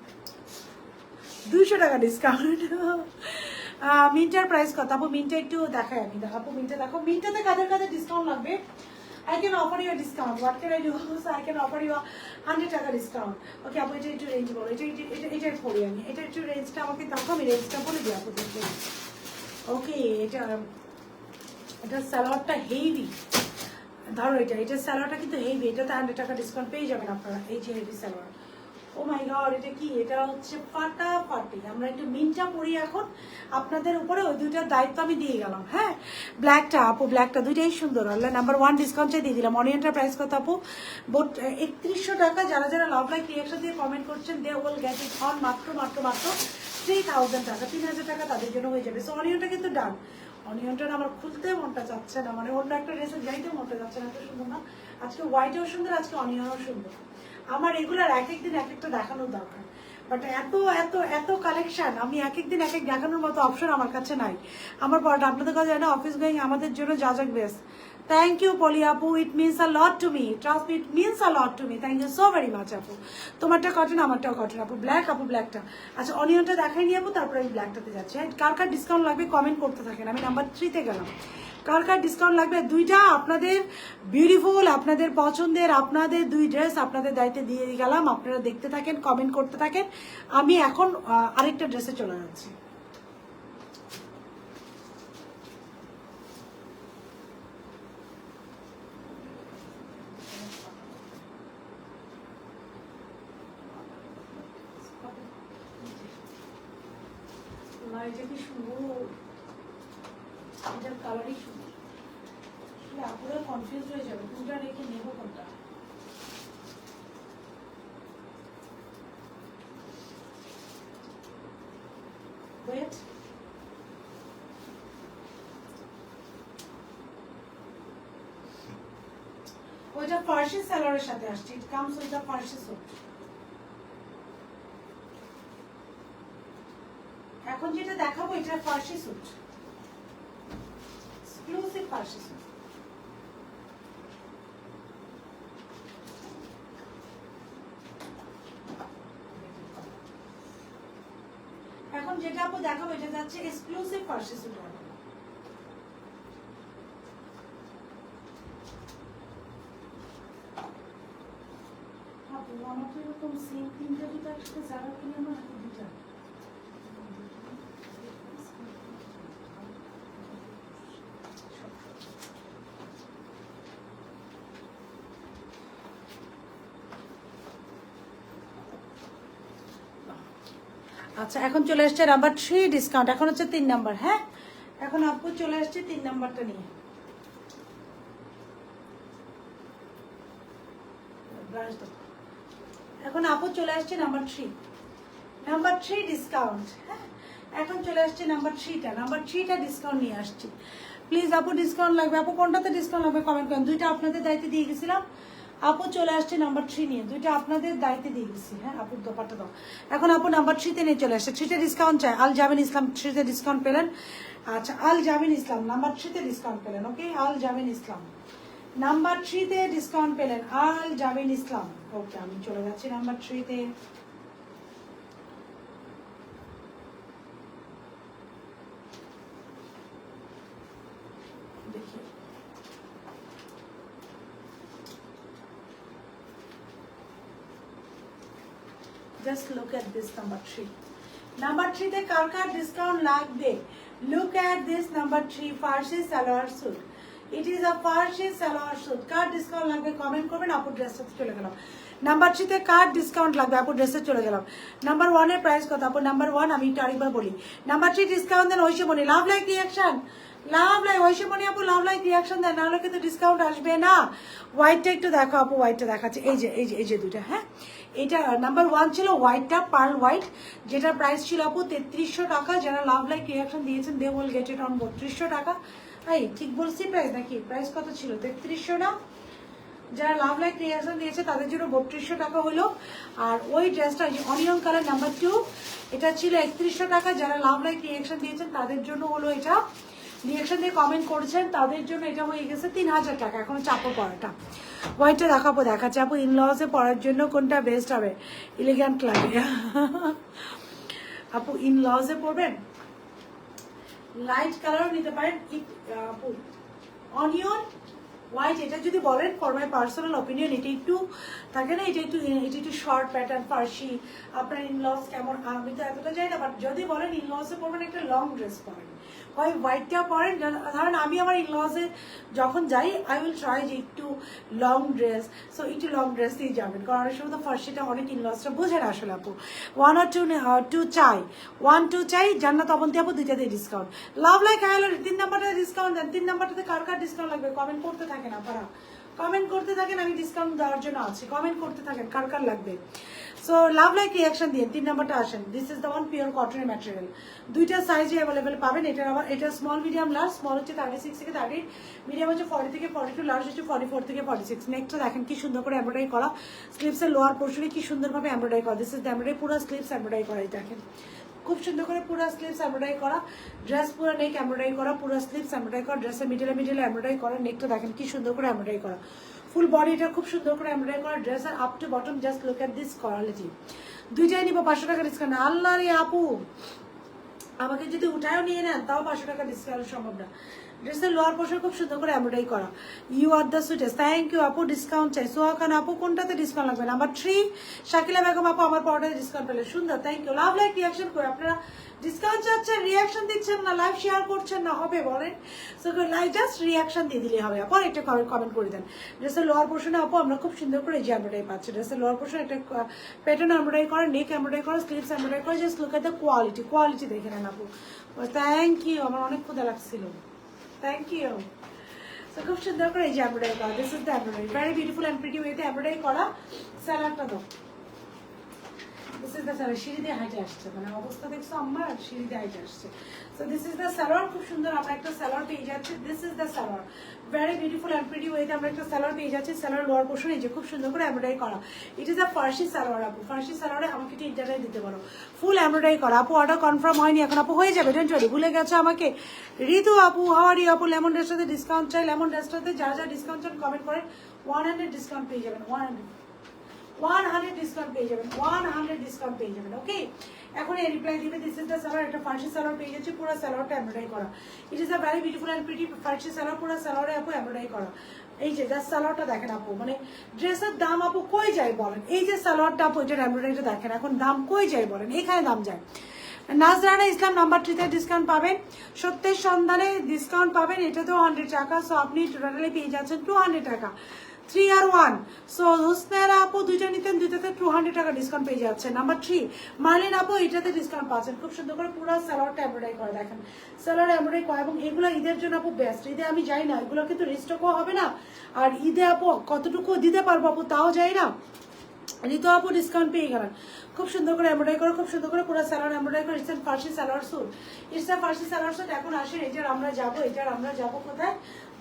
200 টাকা ডিসকাউন্ট। মিন্টার প্রাইস কত আপু? মিন্টা একটু দেখাই আমি, আপু মিন্টা দেখো, মিন্টাতে কাদের কাদের ডিসকাউন্ট লাগবে? I can offer you a discount. What can I do? So I can offer you a 100 টাকা ডিসকাউন্ট, ওকে আপু। এটা একটু রেঞ্জ বলো, এটাই পড়ি আমি, এটা একটু রেঞ্জটা আমাকে দেখো, আমি রেঞ্জটা বলে দিই আপু দেখতে, ওকে। এটা সালোয়ারটা হেভি, ধরো এটা সালোয়ারটা কিন্তু হেভি, এটাতে 100 টাকা ডিসকাউন্ট পেয়ে যাবেন আপনারা। এই যে heavy salwar, O my god, এটা কি? এটা হচ্ছে ফাটাফাটি। আমরা একটু মিনটা পরি এখন, আপনাদের উপরে ওই দুইটার দায়িত্ব আমি দিয়ে গেলাম, হ্যাঁ। ব্ল্যাকটা আপু, ব্ল্যাকটা দুইটাই সুন্দর, আল্লাহ নাম্বার 1 ডিসকাউন্টে দিয়ে দিলাম। অনিয়নটার প্রাইস কত আপু? 3100 টাকা। যারা যারা লাভ লাইক রিয়াকশন দিয়ে কমেন্ট করছেন, they will get it on মাত্র মাত্র মাত্র 3000 টাকা, 3000 টাকা তাদের জন্য হয়ে যাবে। সো অনিয়নটা কিন্তু ডান। অনিয়নটা আমার খুলতে মনটা যাচ্ছে না, মানে অন্য একটা ড্রেসের যাইতে মনটা যাচ্ছে না, এত সুন্দর না। আজকে হোয়াইটও সুন্দর, আজকে অনিয়নও সুন্দর। আমার এগুলার এক একদিন এক একটা দেখানোর দরকার। বাট এত এত এত কালেকশন, আমি এক এক দিন এক এক দেখানোর মতো অপশন আমার কাছে নাই। আমার পড়াটা আপনাদের কাছে জানা অফিস গোয়িং আমাদের জন্য যাজক বেস্ট। থ্যাংক ইউ পলি আপু, it means a lot to me, trust me, it means a lot to me. Thank you so very much আপু। তোমারটা কটন, আমারটাও কটন আপু। ব্ল্যাক আপু, ব্ল্যাকটা আচ্ছা অনিয়নটা দেখাই নিয়ে আপু, তারপরে আমি ব্ল্যাকটাতে যাচ্ছি। কার কার ডিসকাউন্ট লাগবে কমেন্ট করতে থাকেন। আমি নাম্বার 3-তে গেলাম। কার কার ডিসকাউন্ট লাগবে? দুইটা আপনাদের বিউটিফুল, আপনাদের পছন্দের, আপনাদের 2 ড্রেস আপনাদের দায়িত্বে দিয়ে গেলাম। আপনারা দেখতে থাকেন, কমেন্ট করতে থাকেন। আমি এখন আরেকটা ড্রেসে চলে যাচ্ছি। এটা কি সুন্দর, এটার কালারই সুন্দর। আপুরা কনফিউজ হয়ে যাবে কোনটা রেখে নেবো কোনটা। ওয়েট, ওইটা ফার্সি সালোয়ারের সাথে আসছে। It comes with the Farsi suit. এখন যেটা দেখাবো এটা Farsi suit, exclusive Farsi suit. এখন যেটা আপু দেখাবো এটা যাচ্ছে এক্সক্লুসিভ ফার্সি স্যুট। আপু আমার তো এরকম সেম 3টা জুতো একসাথে যারা কিনে আমার 2টা। আচ্ছা এখন চলে আসছে নাম্বার 3 ডিসকাউন্ট। এখন হচ্ছে 3 নাম্বার। হ্যাঁ এখন আপু চলে আসছে 3 নাম্বারটা নিয়ে। এখন আপু চলে আসছে নাম্বার 3, নাম্বার 3 ডিসকাউন্ট। হ্যাঁ এখন চলে আসছে নাম্বার 3টা, নাম্বার 3টা ডিসকাউন্ট নিয়ে আসছি। প্লিজ আপু ডিসকাউন্ট লাগবে। আপু কোনটাতে ডিসকাউন্ট লাগবে কমেন্ট করেন। 2টা আপনাদের দায়িত্বে দিয়ে গেছিলাম। আপু চলে আসছে নাম্বার 3 নিয়ে, 2টা আপনাদের দায়িত্বে দিয়ে গেছি। হ্যাঁ আপুর দোপাটা দাও। এখন আপু নাম্বার 3-তে নিয়ে চলে আসছে। 3টা ডিসকাউন্ট চাই। আল জামিন ইসলাম 3-তে ডিসকাউন্ট পেলেন। আচ্ছা আল জামিন ইসলাম নাম্বার 3-তে ডিসকাউন্ট পেলেন। ওকে আল জামিন ইসলাম নাম্বার 3-তে ডিসকাউন্ট পেলেন। আল জামিন ইসলাম। ওকে আমি চলে যাচ্ছি নাম্বার 3-তে। দেখি just look at this number 3. Number 3-তে কার কার ডিসকাউন্ট লাগবে? Look at this number 3 Farsi salwar suit. It is a Farsi salwar suit. কার ডিসকাউন্ট লাগবে কমেন্ট করবেন। আপু ড্রেসে চলে গেলাম। নাম্বার 3-তে কার ডিসকাউন্ট লাগবে? আপু ড্রেসে চলে গেলাম। নাম্বার 1 এর প্রাইস কত? আপু নাম্বার 1 আমি একটু আরেকবার বলি। নাম্বার 3 ডিসকাউন্ট দেন Oishomoni. Love like reaction, love like Oishomoni আপু, লাভ লাইক রিঅ্যাকশন দেন, নাহলে কিন্তু ডিসকাউন্ট আসবে না। হোয়াইটটা একটু দেখো আপু, হোয়াইটটা দেখাচ্ছে। এই যে 2টা। হ্যাঁ এটা নাম্বার 1 ছিল হোয়াইটটা, পার্ল হোয়াইট, যেটার প্রাইস ছিল আপু 3300 টাকা। যারা লাভ লাইক রিঅ্যাকশন দিয়েছেন they will get it on 3200 টাকা। এই ঠিক বলছি প্রাইস নাকি? প্রাইস কত ছিল? 3300 না? যারা লাভ লাইক রিঅ্যাকশন দিয়েছে তাদের জন্য 3200 টাকা হলো। আর ওই ড্রেসটা অনিয়ন কালার নাম্বার 2 এটা ছিল 3100 টাকা। যারা লাভ লাইক রিঅ্যাকশন দিয়েছেন তাদের জন্য হলো এটা, রিঅ্যাকশন দিয়ে কমেন্ট করেছেন তাদের জন্য এটা হয়ে গেছে 3000 টাকা। এখন চাপো পরাটা হোয়াইটটা দেখাবো, দেখাচ্ছে আপু ইনলসে পরার জন্য কোনটা বেস্ট হবে? এলিগ্যান্ট লাগে আপু ইনলসে পরবেন, লাইট কালারও নিতে পারেন আপু। অনিয়ন হোয়াইট এটা যদি বলেন ফর মাই পার্সোনাল অপিনিয়ন এটা একটু থাকে না, এটা একটু শর্ট প্যাটার্ন ফার্সি। আপনার ইনলস কেমন আমি তো এতটা যাই না, বাট যদি বলেন ইনলসে পরবেন একটা লং ড্রেস পরেন, হয় হোয়াইটটা পরেন। ধরেন আমি আমার ইনলসে যখন যাই আই উইল ট্রাই যে একটু লং ড্রেস, সো একটু লং ড্রেস দিয়ে যাবেন, কারণ অনেক সময় তো ফার্সিটা অনেক ইনলসটা বোঝে না আসলে আপু। 1 or 2 চাই, 1-2 চাই। জান্নাত অবন্তী আপু 2টাতে ডিসকাউন্ট। লাভ লাইক আইলো 3 নাম্বারটাতে ডিসকাউন্ট দেন। 3 নাম্বারটাতে কার কার ডিসকাউন্ট লাগবে কমেন্ট করতে থাকেন আপনারা। কমেন্ট করতে থাকেন, আমি ডিসকাউন্ট দেওয়ার জন্য আছি। কমেন্ট করতে থাকেন কার কার লাগবে। সো লাভ লাইক রিয়াকশন দিয়ে 3 নাম্বারটা আসেন। This is the one pure কটনের ম্যাটেরিয়াল। দুইটা সাইজে অ্যাভেলেবেল পাবেন। এটার আবার এটা স্মল মিডিয়াম লার্জ। স্মল হচ্ছে 36 থেকে 38, মিডিয়াম হচ্ছে 40 থেকে 42, লার্জ হচ্ছে 44 থেকে 46। নেক্সটটা দেখেন কি সুন্দর করে এমব্রয়ডারি করা, স্লিভসের লোয়ার পোর্শনে কি সুন্দরভাবে এমব্রয়ডারি করা। দিস ইজ দ্য এমব্রয়ডারি, পুরো স্লিভস এমব্রয়ডারি করা। দেখেন খুব সুন্দর করে পুরো স্লিভস এমব্রয়ডারি করা, ড্রেস পুরো নেক এমব্রয়ডারি করা, পুরো স্লিভস এমব্রয়ডারি করা, ড্রেসের মিডলে এমব্রয়ডারি করা। নেকটা দেখেন কি সুন্দর করে এমব্রয়ডারি করা, ফুল বডিটা খুব সুন্দর করে এমব্রয়ডারি করা, ড্রেসের up to bottom. Just look at this quality. দুইটাই নিব 500 টাকা ডিসকাউন্ট। আল্লাহ রে আপু, আমাকে যদি উঠায়ও নিয়ে নেন তাও 500 টাকা ডিসকাউন্ট সম্ভব না। ড্রেসের লোয়ার পোর্শন খুব সুন্দর করে এমব্রয়ডারি করা। You are the sweetest. Thank you আপু। ডিসকাউন্ট চাই। সোহাখান আপু কোনটাতে ডিসকাউন্ট লাগবে? নাম্বার 3 শাকিলা বেগম আপু, আমার পরটাতে ডিসকাউন্ট পেলে সুন্দর। Thank you. Love like reaction করে আপনারা ডিসকাউন্ট চাচ্ছেন, রিয়াকশন দিচ্ছেন না, লাইভ শেয়ার করছেন না, হবে বলেন? সো লাইভ জাস্ট রিয়াকশন দিয়ে দিলে হবে। আপু একটা কমেন্ট করে দেন। ড্রেসের লোয়ার পোর্শনে আপু আমরা খুব সুন্দর করে এই যে এমব্রয়ডারি পাচ্ছি। ড্রেসের লোয়ার পোর্শনে একটা প্যাটার্ন এমব্রয়ডারি করা, নেক এমব্রয়ডারি করা, স্লিভস এমব্রয়ডারি করা। Just look at the quality. Quality দেখে নেন আপু। Thank you. আমার অনেক ক্ষুধা লাগছিল। Thank you. সো খুব সুন্দর করে এই যে এমব্রয়ডারি করা। This is the embroidery, very beautiful and pretty ওয়েতে এমব্রয়ডারি করা। স্যালাডটা দাও। This is the salad. সিঁড়ি দিয়ে হাইটে আসছে, মানে অবস্থা দেখছো আমার, সিঁড়ি দিয়ে হাইটে আসছে। So this is the salwar. খুব সুন্দর আমরা একটা সালোয়ার পেয়ে যাচ্ছি। This is the salwar, very beautiful and pretty ওয়েতে আমরা একটা সালোয়ার পেয়ে যাচ্ছি। সালোয়ার লোয়ার পোর্শন এই যে খুব সুন্দর করে এমব্রয়ডারি করা। It is a Farsi salwar আপু। ফার্সি সালোয়ারে আমাকে একটু ইন্টারনেট দিতে পারো। ফুল এমব্রয়ডারি করা। আপু অর্ডার কনফার্ম হয়নি এখন, আপু হয়ে যাবে। ডোন্ট ওয়ারি, ভুলে গেছো আমাকে। ঋতু আপু, হাউ আর ইউ আপু? লেমন ড্রেসটাতে ডিসকাউন্ট চাই। লেমন ড্রেসটাতে যারা যারা ডিসকাউন্ট চান কমেন্ট করেন। 100 ডিসকাউন্ট পেয়ে যাবেন। 100 ডিসকাউন্ট পেয়ে যাবেন। 100 ডিসকাউন্ট পেয়ে যাবেন। ওকে, এখন এই রিপ্লাই দিবে। This is the salwar. একটা ফার্সি সালোয়ার পেয়ে যাচ্ছে, পুরো সালোয়ারটা এমব্রয়ডারি করা। It is a very beautiful and pretty Farsi salwar. পুরো সালোয়ারে আপু এমব্রয়ডারি করা। এই যে জাস্ট সালোয়ারটা দেখেন আপু, মানে ড্রেসের দাম আপু কই যায় বলেন? এই যে সালোয়ারটা আপু, এটার এমব্রয়ডারিটা দেখেন, এখন দাম কই যায় বলেন? এখানে দাম যায়। নাজরানা ইসলাম নাম্বার 3 ডিসকাউন্ট পাবেন। সত্যের সন্ধানে ডিসকাউন্ট পাবেন। এটাতেও 100 টাকা। সো আপনি টোটালি পেয়ে যাচ্ছেন 200 টাকা। 3 আর 1। সো হুসনারা আপু দুইটা নিতেন, দুইটাতে 200 টাকা ডিসকাউন্ট পেয়ে যাচ্ছে। নাম্বার 3 মার্লিন আপু, এটাতে ডিসকাউন্ট পাচ্ছেন। খুব সুন্দর করে পুরো সালোয়ারটা এমব্রয়ডারি করে দেখেন। সালোয়ার এমব্রয়ডারি করা, এবং এগুলো ঈদের জন্য আপু বেস্ট। ঈদে আমি যাই না, এগুলো কিন্তু রিস্টকও হবে না। আর ঈদে আপু কতটুকু দিতে পারবো আপু তাও যাই না। ঋতু আপু ডিসকাউন্ট পেয়ে গেলেন। খুব সুন্দর করে এমব্রয়ডারি করে, খুব সুন্দর করে পুরো সালোয়ার এমব্রয়ডারি করে। It's Farsi salwar suit. It's a Farsi salwar suit. এখন আসেন এটার আমরা যাবো কোথায়?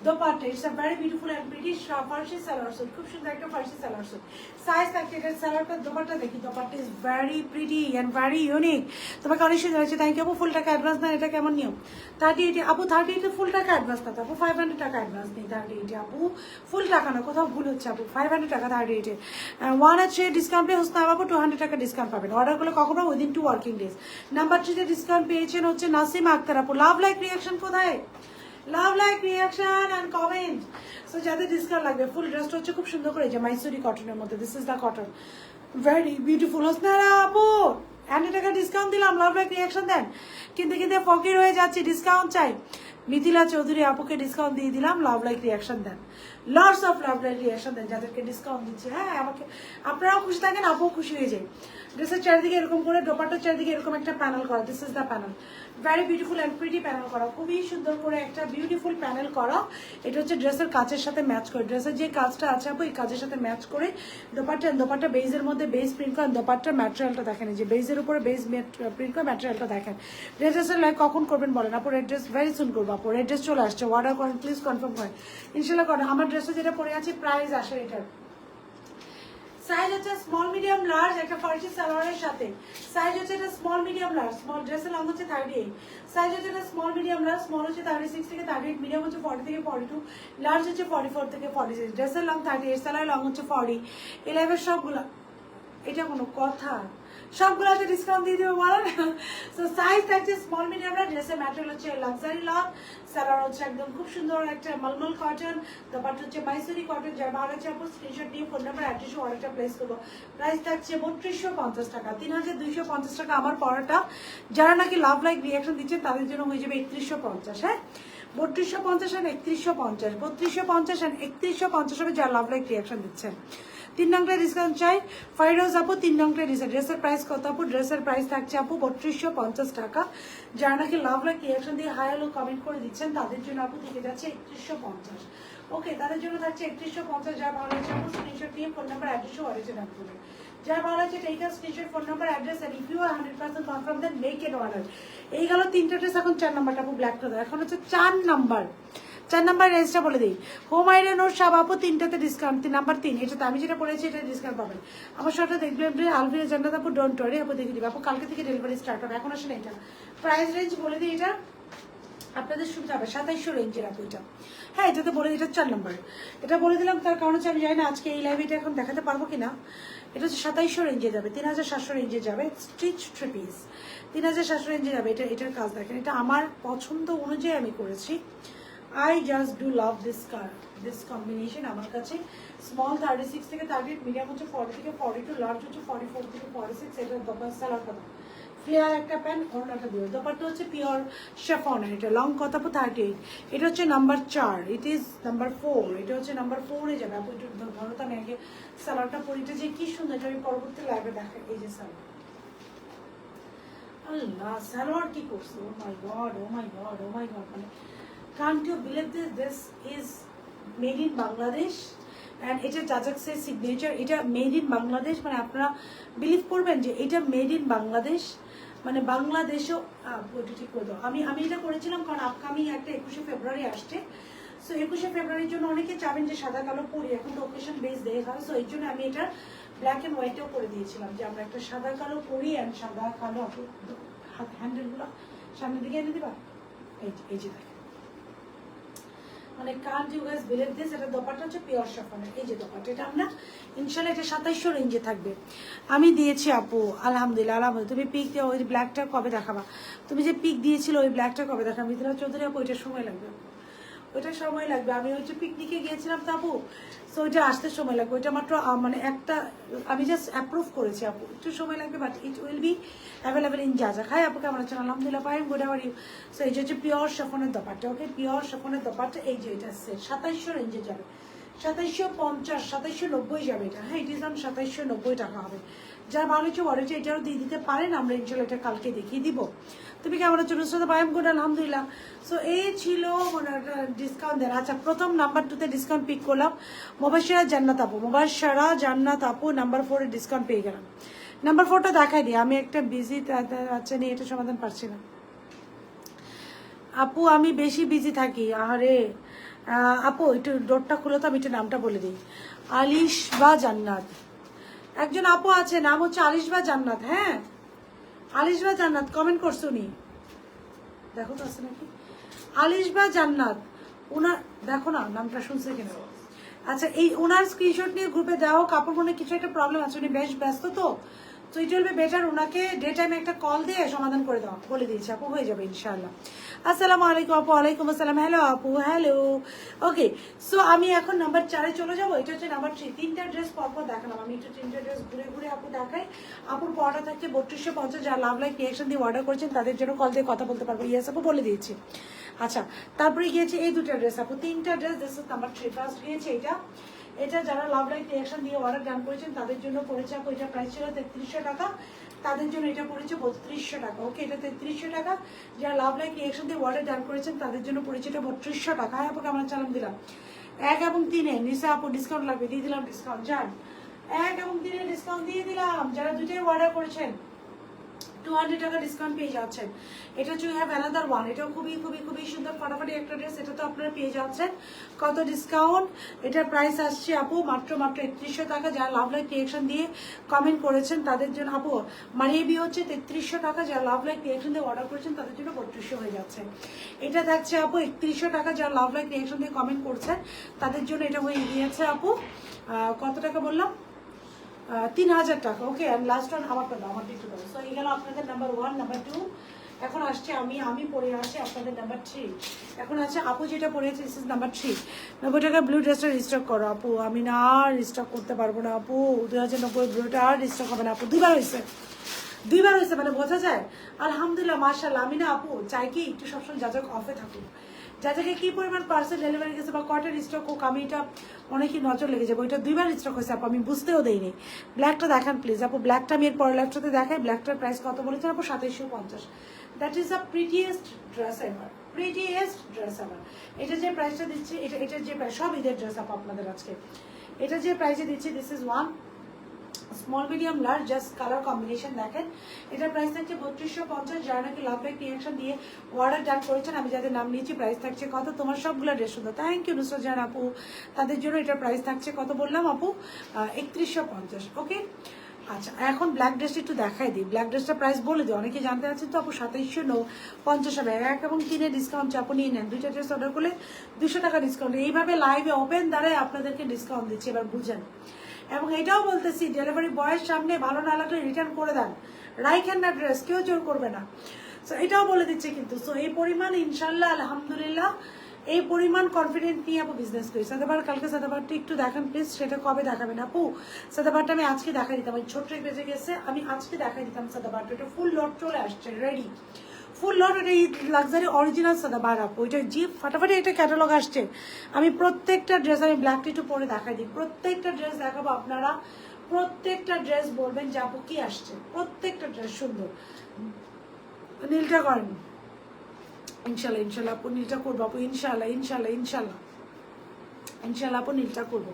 Dupatta. It's a very beautiful and pretty Farsi salwar suit. খুব সুন্দর একটা ফার্সি সালোয়ার স্যুট। সাইজ থাকছে এটার সালোয়ারটা, দোপাট্টা দেখি। Dupatta is very pretty and very unique. তোমাকে অনেক সুন্দর হয়েছে। থ্যাংক ইউ আপু। ফুল টাকা অ্যাডভান্স না, এটা কেমন নিয়ম? 38 আপু, 38 ফুল টাকা অ্যাডভান্স না আপু, 500 টাকা অ্যাডভান্স নেই। 38 আপু ফুল টাকা না, কোথাও ভুল হচ্ছে আপু। 500 টাকা 38। 1 আছে ডিসকাউন্ট পেয়ে হোসনা আপু 200 টাকা ডিসকাউন্ট পাবেন। অর্ডার করলে কখনো within 2 working days. Number 3 discount পেয়েছেন হচ্ছে নাসিমা আক্তার আপু। লাভ লাইক রিয়াকশন কোথায়? Love like reaction and comment. So যাদের ডিসকাউন্ট লাগবে, ফুল ড্রেসটা হচ্ছে খুব সুন্দর করে যে মাইসুরি কটনের মধ্যে। This is the cotton, very beautiful. Hosnara আপু 100 টাকা ডিসকাউন্ট দিলাম। লাভ লাইক রিয়াকশন দেন। কিন্তু ফকির হয়ে যাচ্ছে, ডিসকাউন্ট চাই। মিথিলা চৌধুরী আপুকে ডিসকাউন্ট দিয়ে দিলাম। লাভ লাইক রিয়াকশন দেন। Lots of love like reaction দেন যাদেরকে ডিসকাউন্ট দিচ্ছে। হ্যাঁ, আমাকে আপনারাও খুশি থাকেন, আপুও খুশি হয়ে যায়। ড্রেসের চারিদিকে এরকম করে, দোপাট্টার চারিদিকে এরকম একটা প্যানেল করা। This is the panel, very beautiful and pretty panel করা। খুবই সুন্দর করে একটা বিউটিফুল প্যানেল করা। এটা হচ্ছে ড্রেসের কাচের সাথে ম্যাচ করে। ড্রেসের যে কাজটা আছে আপু, এই কাজের সাথে ম্যাচ করে দোপাট্টা বেজের মধ্যে বেজ প্রিন্ট করেন। দোপাট্টার ম্যাটেরিয়ালটা দেখেন, যে বেজের উপরে বেজ প্রিন্ট করে ম্যাটেরিয়ালটা দেখেন। রেড ড্রেসের লাইক কখন করবেন বলেন আপু? রেড ড্রেস ভেরি সুন করবো আপু। রেড ড্রেস চলে আসছে, অর্ডার করেন প্লিজ, কনফার্ম করেন ইনশাল্লাহ করেন। আমার ড্রেসে যেটা পরে আছে প্রাইস আসে এটার সাইজ হচ্ছে স্মল মিডিয়াম লার্জ, একটা ফার্সি সালোয়ারের সাথে। সাইজ হচ্ছে এটা স্মল মিডিয়াম লার্জ। স্মল ড্রেসের লং হচ্ছে 38। সাইজ হচ্ছে এটা স্মল মিডিয়াম লার্জ। স্মল হচ্ছে 36 থেকে 38, মিডিয়াম হচ্ছে 40 থেকে 42, লার্জ হচ্ছে 44 থেকে 46। ড্রেসের লং 38, সালোয়ার লং হচ্ছে 40। এই লাইভের সবগুলো, এটা কোনো কথা? সবগুলোতে ডিসকাউন্ট দিয়ে দেবো বলেন। সো সাইজ থাকছে স্মল মিডিয়াম লার্জ। ড্রেসের ম্যাটেরিয়াল হচ্ছে লাক্সারি লং। সালোয়ার হচ্ছে একদম খুব সুন্দর একটা মলমল কটন। দোপাট্টা হচ্ছে মাইসুরি কটন। যার ভালো হচ্ছে আপু স্ক্রিনশট নিয়ে ফোন নাম্বার অ্যাড্রেসে অর্ডারটা প্লেস করবো। প্রাইস থাকছে 3250 টাকা, 3250 টাকা আমার পড়াটা। যারা নাকি লাভ লাইক রিয়াকশন দিচ্ছেন তাদের জন্য হয়ে যাবে 3150। হ্যাঁ, 3250 আর 3150, 3250 আর 3150 হবে যারা লাভ লাইক রিয়াকশন দিচ্ছেন। 3 নংটা ডিসকাউন্ট চাই। ফাইরোজ আপু 3 নংটা ডিসকাউন্ট। ড্রেসের প্রাইস কত আপু? ড্রেসের প্রাইস থাকছে আপু 3250 টাকা। যারা নাকি লাভ লাইক রিয়াকশন দিয়ে হাই হ্যালো কমেন্ট করে দিচ্ছেন তাদের জন্য আপু থেকে যাচ্ছে 3150। ওকে, তাদের জন্য থাকছে 3150। যা ভালো লাগছে আপু স্ক্রিনশট নিয়ে ফোন নাম্বার অ্যাড্রেসও অর্ডার নাম করে, যা ভালো লাগছে take a screenshot phone number address and if you are 100% confirm then make it order. এই গেল 3টা ড্রেস। এখন 4 নাম্বারটা আপু ব্ল্যাক কালার। এখন হচ্ছে 4 নাম্বার। 4 নাম্বার রেঞ্জটা বলে দিই। হোম আইরন ওর সব আপু 3টাতে ডিসকাউন্ট। নাম্বার 3 এটাতে আমি যেটা পড়েছি এটা ডিসকাউন্ট পাবেন। আমার সাথে দেখবেন আলভিরা জান্নাত আপু ডোন্ট ওয়ারি আপু দেখে দিবে আপু, কালকে থেকে ডেলিভারি স্টার্ট হবে। এখন আসলে এটা প্রাইস রেঞ্জ বলে দিই, এটা আপনাদের সুবিধা হবে 2700 রেঞ্জের আপু এটা। হ্যাঁ, এটাতে বলে দিই, এটা 4 নাম্বার। এটা বলে দিলাম তার কারণ হচ্ছে আমি জানি না আজকে এই লাইভে এটা এখন দেখাতে পারবো কিনা। এটা হচ্ছে 2700 রেঞ্জে যাবে, 3700 রেঞ্জে যাবে, স্টিচ 3 পিস 3700 রেঞ্জে যাবে। এটার কাজ দেখেন, এটা আমার পছন্দ অনুযায়ী আমি করেছি। I just do love this combination. আমার কাছে স্মল 36 থেকে 38, মিডিয়াম হচ্ছে 40 থেকে 42, লার্জ হচ্ছে 44 থেকে 46। এটা দোকান সালার কথা ফ্লেয়ার একটা প্যান্ট, অন্যটা দিয়ে দোপাট্টা হচ্ছে পিওর শেফন। এটা লং কথা 38। এটা হচ্ছে নাম্বার 4, ইট ইজ নাম্বার 4। এটা হচ্ছে নাম্বার 4-এ যাবে আপু। ধরো তো আমি আগে সালোয়ারটা পরি, এটা যে কি সুন্দর, এটা আমি পরবর্তী লাইভে দেখাই। এই যে সালোয়ার, আল্লাহ সালোয়ার কি করছে, oh my God oh my God oh my God. মানে can't you believe this is made in Bangladesh and এটা জাজাক্সের সিগনেচার। এটা মেড ইন বাংলাদেশ, মানে আপনারা বিলিভ করবেন যে এটা মেড ইন বাংলাদেশ। মানে বাংলাদেশও ঠিক করে দাও। আমি এটা করেছিলাম কারণ আপকামিং একটা 21শে ফেব্রুয়ারি আসছে। সো 21শে ফেব্রুয়ারির জন্য অনেকে চাবেন যে সাদা কালো পরি, এখন তো ওকেশন বেস দেয় হয়। সো এই জন্য আমি এটা ব্ল্যাক অ্যান্ড হোয়াইটেও করে দিয়েছিলাম যে আমরা একটা সাদা কালো পরি অ্যান্ড সাদা কালো হাত হ্যান্ডেলগুলো সামনের দিকে এনে দিবা। এই যে দেখেন, মানে can't you guys believe this. এটা দোপাট্টা হচ্ছে পিওর শিফনের। এই যে দোপাট্টা, এটা আমরা ইনশাআল্লাহ এটা 2700 রেঞ্জে থাকবে। আমি দিয়েছি আপু আলহামদুলিল্লাহ আলহামদুলিল্লাহ। তুমি পিক দিয়ে ওই ব্ল্যাকটা কবে দেখাবা? তুমি যে পিক দিয়েছিল ওই ব্ল্যাকটা কবে দেখাবা? মিথিলা চৌধুরী আপু ওইটা সময় লাগবে, ওইটা সময় লাগবে। আমি ওই যে পিকনিকে গিয়েছিলাম তো আপু, সো ওইটা আসতে সময় লাগবে। ওইটা মাত্র মানে একটা আমি জাস্ট অ্যাপ্রুভ করেছি আপু, একটু সময় লাগবে, but it will be available in যা। হাই আপু কেমন আছেন? আলহামদুলিল্লাহ ফাইন, গুড আওয়ার ইউ। সো এই যে হচ্ছে পিওর শিফনের দোপাট্টা। ওকে, পিওর শিফনের দোপাট্টা। এই যে এটা 2700 রেঞ্জে যাবে, 2750, 2790 যাবে এটা। হ্যাঁ, ইট ইজ অন 2790 টাকা হবে। যার ভালো হচ্ছে ওয়ারেন্টি এটাও দিয়ে দিতে পারেন, আমরা ইনশাল্লাহ এটা কালকে দেখিয়ে দিব। তুমি কেমন আছো? নুসরাত ভাই গুড আলহামদুলিল্লাহ। সো এই ছিল ডিসকাউন্ট দেন। আচ্ছা, প্রথম নাম্বার 2-তে ডিসকাউন্ট পিক করলাম মুবাশশিরা জান্নাত আপু। মুবাশশিরা জান্নাত আপু নাম্বার 4-এ ডিসকাউন্ট পেয়ে গেলাম। নাম্বার 4টা দেখাই দিই, আমি একটা বিজি আচ্ছা নিয়ে এটা সমাধান পারছি না আপু, আমি বেশি বিজি থাকি। আরে আপু একটু ডোরটা খুলে তো আমি একটু নামটা বলে দিই। আলিশ বা জান্নাত, একজন আপু আছে নাম হচ্ছে আলিশ বা জান্নাত। হ্যাঁ, আলিশ বা জান্নাত কমেন্ট করছো নি, দেখো তো আছে নাকি আলিশ বা জান্নাত। ওনার দেখো না নামটা শুনছে কিনা। আচ্ছা, এই ওনার স্ক্রিনশট নিয়ে গ্রুপে দাও। কাপড় মনে কিছু একটা প্রবলেম আছে, উনি বেশ ব্যস্ত তো ইট উইল বি বেটার ওনাকে ডে টাইমে একটা কল দিয়ে সমাধান করে দাও। বলে দিয়েছি আপু, হয়ে যাবে ইনশাআল্লাহ। আসসালামু আলাইকুম আপু। ওয়ালাইকুম আসসালাম। হ্যালো আপু, হ্যালো। ওকে, সো আমি এখন নাম্বার 4-এ চলে যাবো। এটা হচ্ছে নাম্বার 3। 3টা ড্রেস পরপর দেখালাম আমি, একটু 3টা ড্রেস ঘুরে ঘুরে আপু দেখাই। আপুর পড়াটা থাকছে 3250। যারা লাভ লাইক রিয়াকশন দিয়ে অর্ডার করেছেন তাদের জন্য কল দিয়ে কথা বলতে পারবো। ইয়েস আপু, বলে দিয়েছি। আচ্ছা, তারপরে গিয়েছে এই 2টা ড্রেস আপু, 3টা dress. This is number 3। First গিয়েছে এটা যারা লাভ লাইক রিয়াকশন দিয়ে অর্ডার ডান করেছেন তাদের জন্য পড়েছে আপু, এটা প্রাইস ছিল 3300 টাকা, তাদের জন্য এটা পড়েছে 3200 টাকা। ওকে, এটা 3300 টাকা। যারা লাভ লাইক রিয়াকশন দিয়ে অর্ডার ডান করেছেন তাদের জন্য পড়েছে এটা 3200 টাকা। হ্যাঁ আপু, আমরা চালান দিলাম 1 এবং 3-এ নিচে আপু ডিসকাউন্ট লাগবে, দিয়ে দিলাম ডিসকাউন্ট। যান 1 এবং 3-এ ডিসকাউন্ট দিয়ে দিলাম। যারা 2টাই অর্ডার করেছেন 200 টাকা ডিসকাউন্ট পেয়ে যাচ্ছেন। এটা হচ্ছে হ্যাভ অ্যানাদার ওয়ান। এটাও খুবই খুবই খুবই সুন্দর ফাটাফাটি একটা ড্রেস। এটা তো আপনারা পেয়ে যাচ্ছেন কত ডিসকাউন্ট। এটার প্রাইস আসছে আপু মাত্র 3100 টাকা। যারা লাভ লাইক রিয়াকশন দিয়ে কমেন্ট করেছেন তাদের জন্য আপু মারিয়ে বি হচ্ছে 3300 টাকা। যারা লাভ লাইক রিয়াকশন দিয়ে অর্ডার করেছেন তাদের জন্য 3200 হয়ে যাচ্ছে। এটা দেখছে আপু 3100 টাকা। যারা লাভ লাইক রিয়াকশন দিয়ে কমেন্ট করছেন তাদের জন্য এটা হয়ে গিয়েছে আপু কত টাকা বললাম, 3000 টাকা। ওকে, আর লাস্ট ওয়ান আমারটা দাও, আমার একটু দাও। সো এই গেল আপনাদের নাম্বার 1, নাম্বার 2। এখন আসছে আমি পরে আসছি আপনাদের নাম্বার 3। এখন আছে আপু যেটা পড়েছে দিস ইজ নাম্বার 3। 90 টাকা ব্লু ড্রেসটা রিস্টক করো আপু। আমি না আর রিস্টক করতে পারবো না আপু, 2090 ব্লুটা আর রিস্টক হবে না আপু। 2বার হয়েছে মানে বোঝা যায়। আলহামদুলিল্লাহ মাশাআল্লাহ। আমি না আপু চাই কি একটু সবসময় যাজক অফে থাকুক, যাদেরকে কি পরিমাণ পার্সেল ডেলিভারি গেছে বা কয়টা স্টক হোক, আমি এটা অনেকই নজর লেগে যাবো। এটা 2বার স্টক হয়েছে আপু, আমি বুঝতেও দেইনি। ব্ল্যাকটা দেখান প্লিজ আপু। ব্ল্যাকটা আমি এর পরের ল্যাপটপে দেখাই। ব্ল্যাকটার প্রাইস কত বলেছেন আপু? 2750। That is the prettiest dress ever. Prettiest dress আবার। এটা যে প্রাইসটা দিচ্ছি, এটার যে প্রাইস, সব ঈদের ড্রেস আপ আপনাদের আজকে। এটা যে প্রাইসে দিচ্ছি, this is one small medium large, just colour combination দেখেন। এটার প্রাইস থাকছে 3250। যারা নাকি লাভ লাইক রিয়াকশন দিয়ে অর্ডার ডান করেছেন, আমি যাদের নাম নিয়েছি, প্রাইস থাকছে কত? তোমার সবগুলো ড্রেস সুন্দর, থ্যাংক ইউ নুসরাত জাহান আপু। তাদের জন্য এটার প্রাইস থাকছে কত বললাম আপু? 3150। ওকে, আচ্ছা এখন ব্ল্যাক ড্রেসটা একটু দেখাই দিই। ব্ল্যাক ড্রেসটা প্রাইস বলে দিই, অনেকে জানতে আছেন তো আপু। 2750 হবে। 1 এবং 3 ডিসকাউন্ট আপু নিয়ে নেন। 2টা ড্রেস অর্ডার করলে 200 টাকা ডিসকাউন্ট। এইভাবে লাইভে ওপেন দ্বারাই আপনাদেরকে ডিসকাউন্ট দিচ্ছি, এবার বুঝেন। এবং এটাও বলতেছি, ডেলিভারি বয়ের সামনে ভালো না লাগলে রিটার্ন করে দেন, রাইখেন না ড্রেস, কেউ জোর করবে না। সো এটাও বলে দিচ্ছে কিন্তু। সো এই পরিমাণ ইনশাল্লাহ আলহামদুলিল্লাহ, এই পরিমাণ কনফিডেন্ট নিয়ে আপু বিজনেস করি। সাদাবার কালকে সাদাবারটা একটু দেখান প্লিজ। সেটা কবে দেখাবেন আপু? সাদাবারটা আমি আজকে দেখাই দিতাম, ওই ছোট্ট বেজে গেছে, আমি আজকে দেখাই দিতাম সাদাবারটা। এটা ফুল লট চলে আসছে, রেডি ফুল লট। এটা এই লাক্সারি অরিজিনাল সাদাবার আপু, এটা জিপ ফাটাফাটি একটা ক্যাটালগ আসছে। আমি প্রত্যেকটা ড্রেস, আমি ব্ল্যাকটা একটু পরে দেখাই দিই, প্রত্যেকটা ড্রেস দেখাবো। আপনারা প্রত্যেকটা ড্রেস বলবেন যে আপু কি আসছে। প্রত্যেকটা ড্রেস সুন্দর। নীলটা করেন ইনশাল্লাহ, ইনশাল্লাহ আপু নীলটা করবো আপু, ইনশাল্লাহ ইনশাল্লাহ ইনশাল্লাহ ইনশাল্লাহ আপু নীলটা করবো।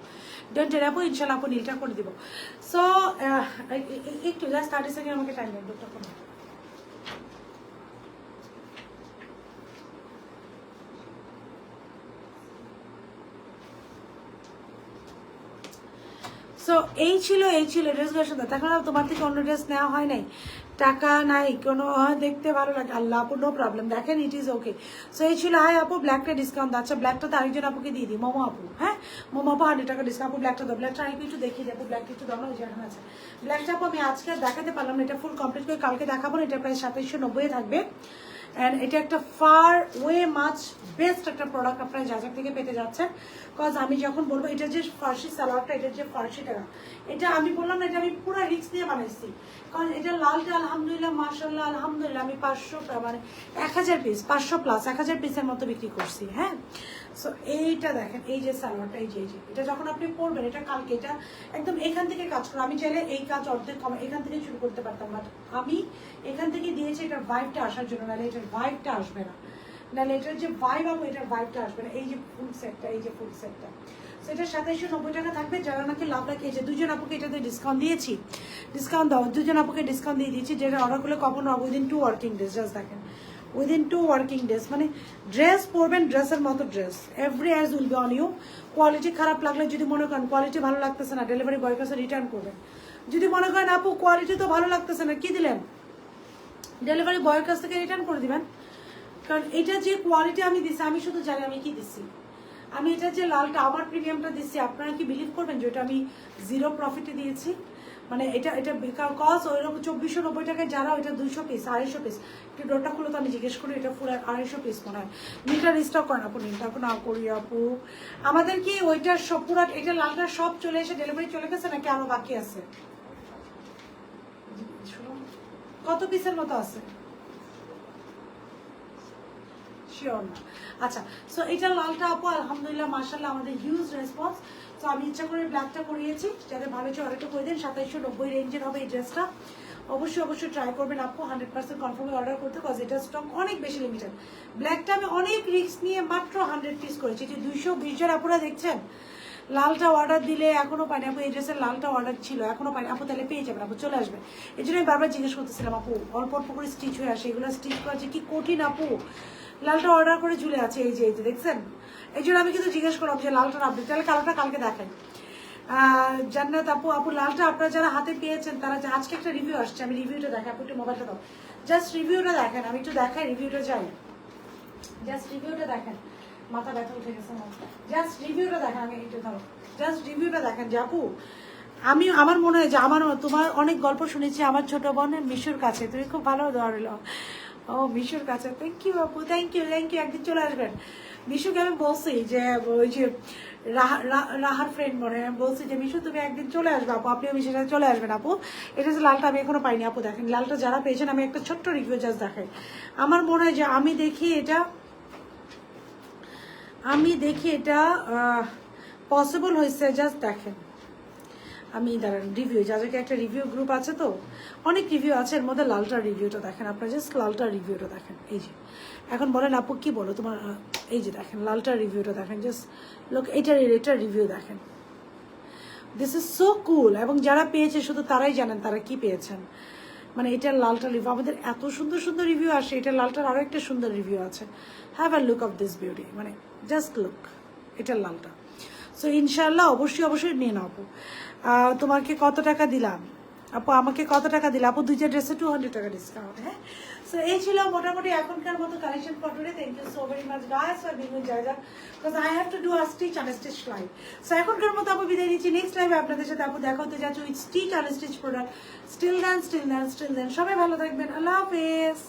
ডোন্ট টেল আপু, ইনশাল্লাহ আপু নীলটা করে দিব। সো একটু জাস্ট 30 সেকেন্ড আমাকে টাইম দেন, দুটো কোনো। সো এই ছিল ড্রেসগুলোর সাথে। এখন তোমার থেকে অন্য ড্রেস নেওয়া হয় নাই, টাকা নাই কোনো, দেখতে ভালো লাগে, আল্লাহ আপু নো প্রবলেম, দেখেন ইট ইজ ওকে। সো এই ছিল হাই আপু, ব্ল্যাকটা ডিসকাউন্ট। আচ্ছা ব্ল্যাকটা তো আরেকজন আপুকে দিয়ে দিই, মোমো আপু। হ্যাঁ মোমো আপু 100 টাকা ডিসকাউন্ট। আপু ব্ল্যাকটা দাও, ব্ল্যাকটা আরেকটু একটু দেখিয়ে দেবো। ব্ল্যাকটা একটু দাও না, যেখানে আছে ব্ল্যাকটা আপু। আমি আজকে আর দেখাতে পারলাম না, এটা ফুল কমপ্লিট করে কালকে দেখাবো না। এটা প্রায় 2790 থাকবে। অ্যান্ড এটা একটা ফার ওয়ে মাচ বেস্ট একটা প্রোডাক্ট আপনারা যাচার থেকে পেতে যাচ্ছেন। কজ আমি যখন বলবো এটা যে ফার্সি সালোয়ারটা, এটা যে ফার্সিটা, এটা আমি বললাম না, এটা আমি পুরো রিক্স নিয়ে বানাইছি। কারণ এটা লালটা আলহামদুলিল্লাহ মাশাআল্লাহ আলহামদুলিল্লাহ আমি 500 মানে 1000 পিস, 500 প্লাস 1000 পিসের মতো বিক্রি করছি। হ্যাঁ সো এইটা দেখেন, এই যে সালোয়ারটা, এই যে এটা যখন আপনি পরবেন, এটা কালকে এটা একদম এখান থেকে কাজ করো। আমি চাইলে এই কাজ অর্ধেক কম এখান থেকে শুরু করতে পারতাম, বাট আমি এখান থেকে দিয়েছি এটার ভাইবটা আসার জন্য, নাহলে এটার ভাইবটা আসবে না, নাহলে এটার যে ভাইব আপু, এটার ভাইবটা আসবে না। এই যে ফুল সেটটা, এই যে ফুল সেটটা, সেটা 2790 টাকা থাকবে। যারা নাকি লাভ রাখে, এই যে 2জন আপুকে এটাতে ডিসকাউন্ট দিয়েছি, ডিসকাউন্ট দাও, 2জন আপুকে ডিসকাউন্ট দিয়ে দিয়েছি। যেটা অর্ডার করলে কখন উইদিন 2 ওয়ার্কিং ডেজ, জাস্ট দেখেন উইদিন 2 ওয়ার্কিং ডেজ। মানে ড্রেস পরবেন ড্রেসের মতো dress, every eyes will be on you. Quality খারাপ লাগলে যদি মনে করেন কোয়ালিটি ভালো লাগতেছে না, ডেলিভারি বয়ের কাছে রিটার্ন করবেন। যদি মনে করেন আপু কোয়ালিটি তো ভালো লাগতেছে না, কি দিলেন, ডেলিভারি বয়ের কাছ থেকে রিটার্ন করে দিবেন। কারণ এটা যে কোয়ালিটি আমি দিচ্ছি, আমি শুধু জানি আমি কি দিচ্ছি। আমি এটা যে লালটা আমার প্রিমিয়ামটা দিচ্ছি, আপনারা কি বিলিভ করবেন যে ওটা আমি 0 প্রফিটে দিয়েছি? মানে এটা বেকার কজ ওইরকম 2490 টাকায়, যারা ওইটা 200 পিস 250 পিস, একটু ডোরটা খুলে তো আমি জিজ্ঞেস করি, এটা পুরো 250 পিস মনে হয়। নীলটা রিস্টক করেন আপু, নীলটা আপু না করি আপু। আমাদের কি ওইটার সব পুরো এটা লালটা সব চলে এসে ডেলিভারি চলে গেছে নাকি আরো বাকি আছে? কত পিসের মতো আছে শিওর না। আচ্ছা সো এটা লালটা আপু আলহামদুলিল্লাহ মাশাআল্লাহ আমাদের হিউজ রেসপন্স। তো আমি ইচ্ছা করে ব্ল্যাকটা করিয়েছি, যাদের ভালো হচ্ছে অর্ডারটা করে দিন। 2790 রেঞ্জের হবে এই ড্রেসটা। অবশ্যই ট্রাই করবেন আপু, 100% কনফার্মে অর্ডার করতে, কজ এটা স্টক অনেক বেশি লিমিটেড। ব্ল্যাকটা আমি অনেক রিস্ক নিয়ে মাত্র 100 পিস করেছি। যে 220 জন আপুরা দেখছেন, লালটা অর্ডার দিলে এখনো পাইনি আপু। এই ড্রেসের লালটা অর্ডার ছিল, এখনো পাইনি আপু। তাহলে পেয়ে যাবেন আপু, চলে আসবে। এই জন্য আমি বারবার জিজ্ঞেস করতেছিলাম আপু, অল্প অল্প করে স্টিচ হয়ে আসে, এগুলো স্টিচ করা যে কি কঠিন আপু। লালটা অর্ডার করে ঝুলে আছে, এই যে দেখছেন। এই জন্য আমি কিন্তু জিজ্ঞেস করলাম যে লালটা আপডেট, তাহলে কালোটা কালকে দেখেন। জান্নাত আপু লালটা আপনারা যারা হাতে পেয়েছেন তারা, আজকে একটা রিভিউ আসছে, আমি রিভিউটা দেখাই। আপু একটু মোবাইলটা দাও, জাস্ট রিভিউটা দেখেন, আমি একটু দেখাই রিভিউটা যাই, জাস্ট রিভিউটা দেখেন। মাথা ব্যথা উঠে গেছে না, জাস্ট রিভিউটা দেখেন। আমি একটু ধরো, জাস্ট রিভিউটা দেখেন যে আপু, আমি আমার মনে হয় যে তোমার অনেক গল্প শুনেছি আমার ছোট বোন মিশুর কাছে, তুমি খুব ভালো ধরলো। ও মিশুর কাছে, থ্যাংক ইউ আপু, থ্যাংক ইউ একদিন চলে আসবেন। মিশুকে আমি বলছি যে ওই যে রাহার ফ্রেন্ড মনে হয়, বলছি যে মিশু তুমি একদিন চলে আসবে আপু, আপনিও মিশুর সাথে চলে আসবেন আপু। এটা যে লালটা আমি এখনো পাইনি আপু, দেখেন লালটা যারা পেয়েছেন আমি একটা ছোট্ট রিভিউ জাস্ট দেখাই। আমার মনে হয় যে আমি দেখি এটা পসিবল হয়েছে, জাস্ট দেখেন। আমি দাঁড়ান রিভিউ, যাদেরকে একটা রিভিউ গ্রুপ আছে তো অনেক রিভিউ আছে, এর মধ্যে লালটার রিভিউটা দেখেন আপনারা, জাস্ট লালটার রিভিউটা দেখেন। এই যে এখন বলেন আপু কি বলো তোমার, এই যে দেখেন লালটার রিভিউটা দেখেন, জাস্ট লোক এটার রিভিউ দেখেন। দিস ইজ সো কুল। এবং যারা পেয়েছে শুধু তারাই জানেন তারা কি পেয়েছেন। মানে এটার লালটার রিভিউ, আমাদের এত সুন্দর সুন্দর রিভিউ আসে, এটার লালটার আরও একটা সুন্দর রিভিউ আছে। Have a look of this beauty, মানে জাস্ট লুক এটার লালটা। সো ইনশাল্লাহ অবশ্যই নিয়ে নাও আপু। তোমাকে কত টাকা দিলাম আপু, আমাকে কত টাকা দিলে আপু? 2টা ড্রেসে 200 টাকা ডিসকাউন্ট। হ্যাঁ, সো এই ছিল মোটামুটি এখনকার মতো কালেকশন ফটোরে। Thank you so very much guys for being with Jayja, because I have to do a stitch unstitch live. So এখনকার মতো আপু বিদায় নিচ্ছি, নেক্সট লাইভে আপনাদের সাথে আপু দেখা হতে যাচ্ছে with stitch unstitch product. Still then সবাই ভালো থাকবেন, আল্লাহ হাফেজ।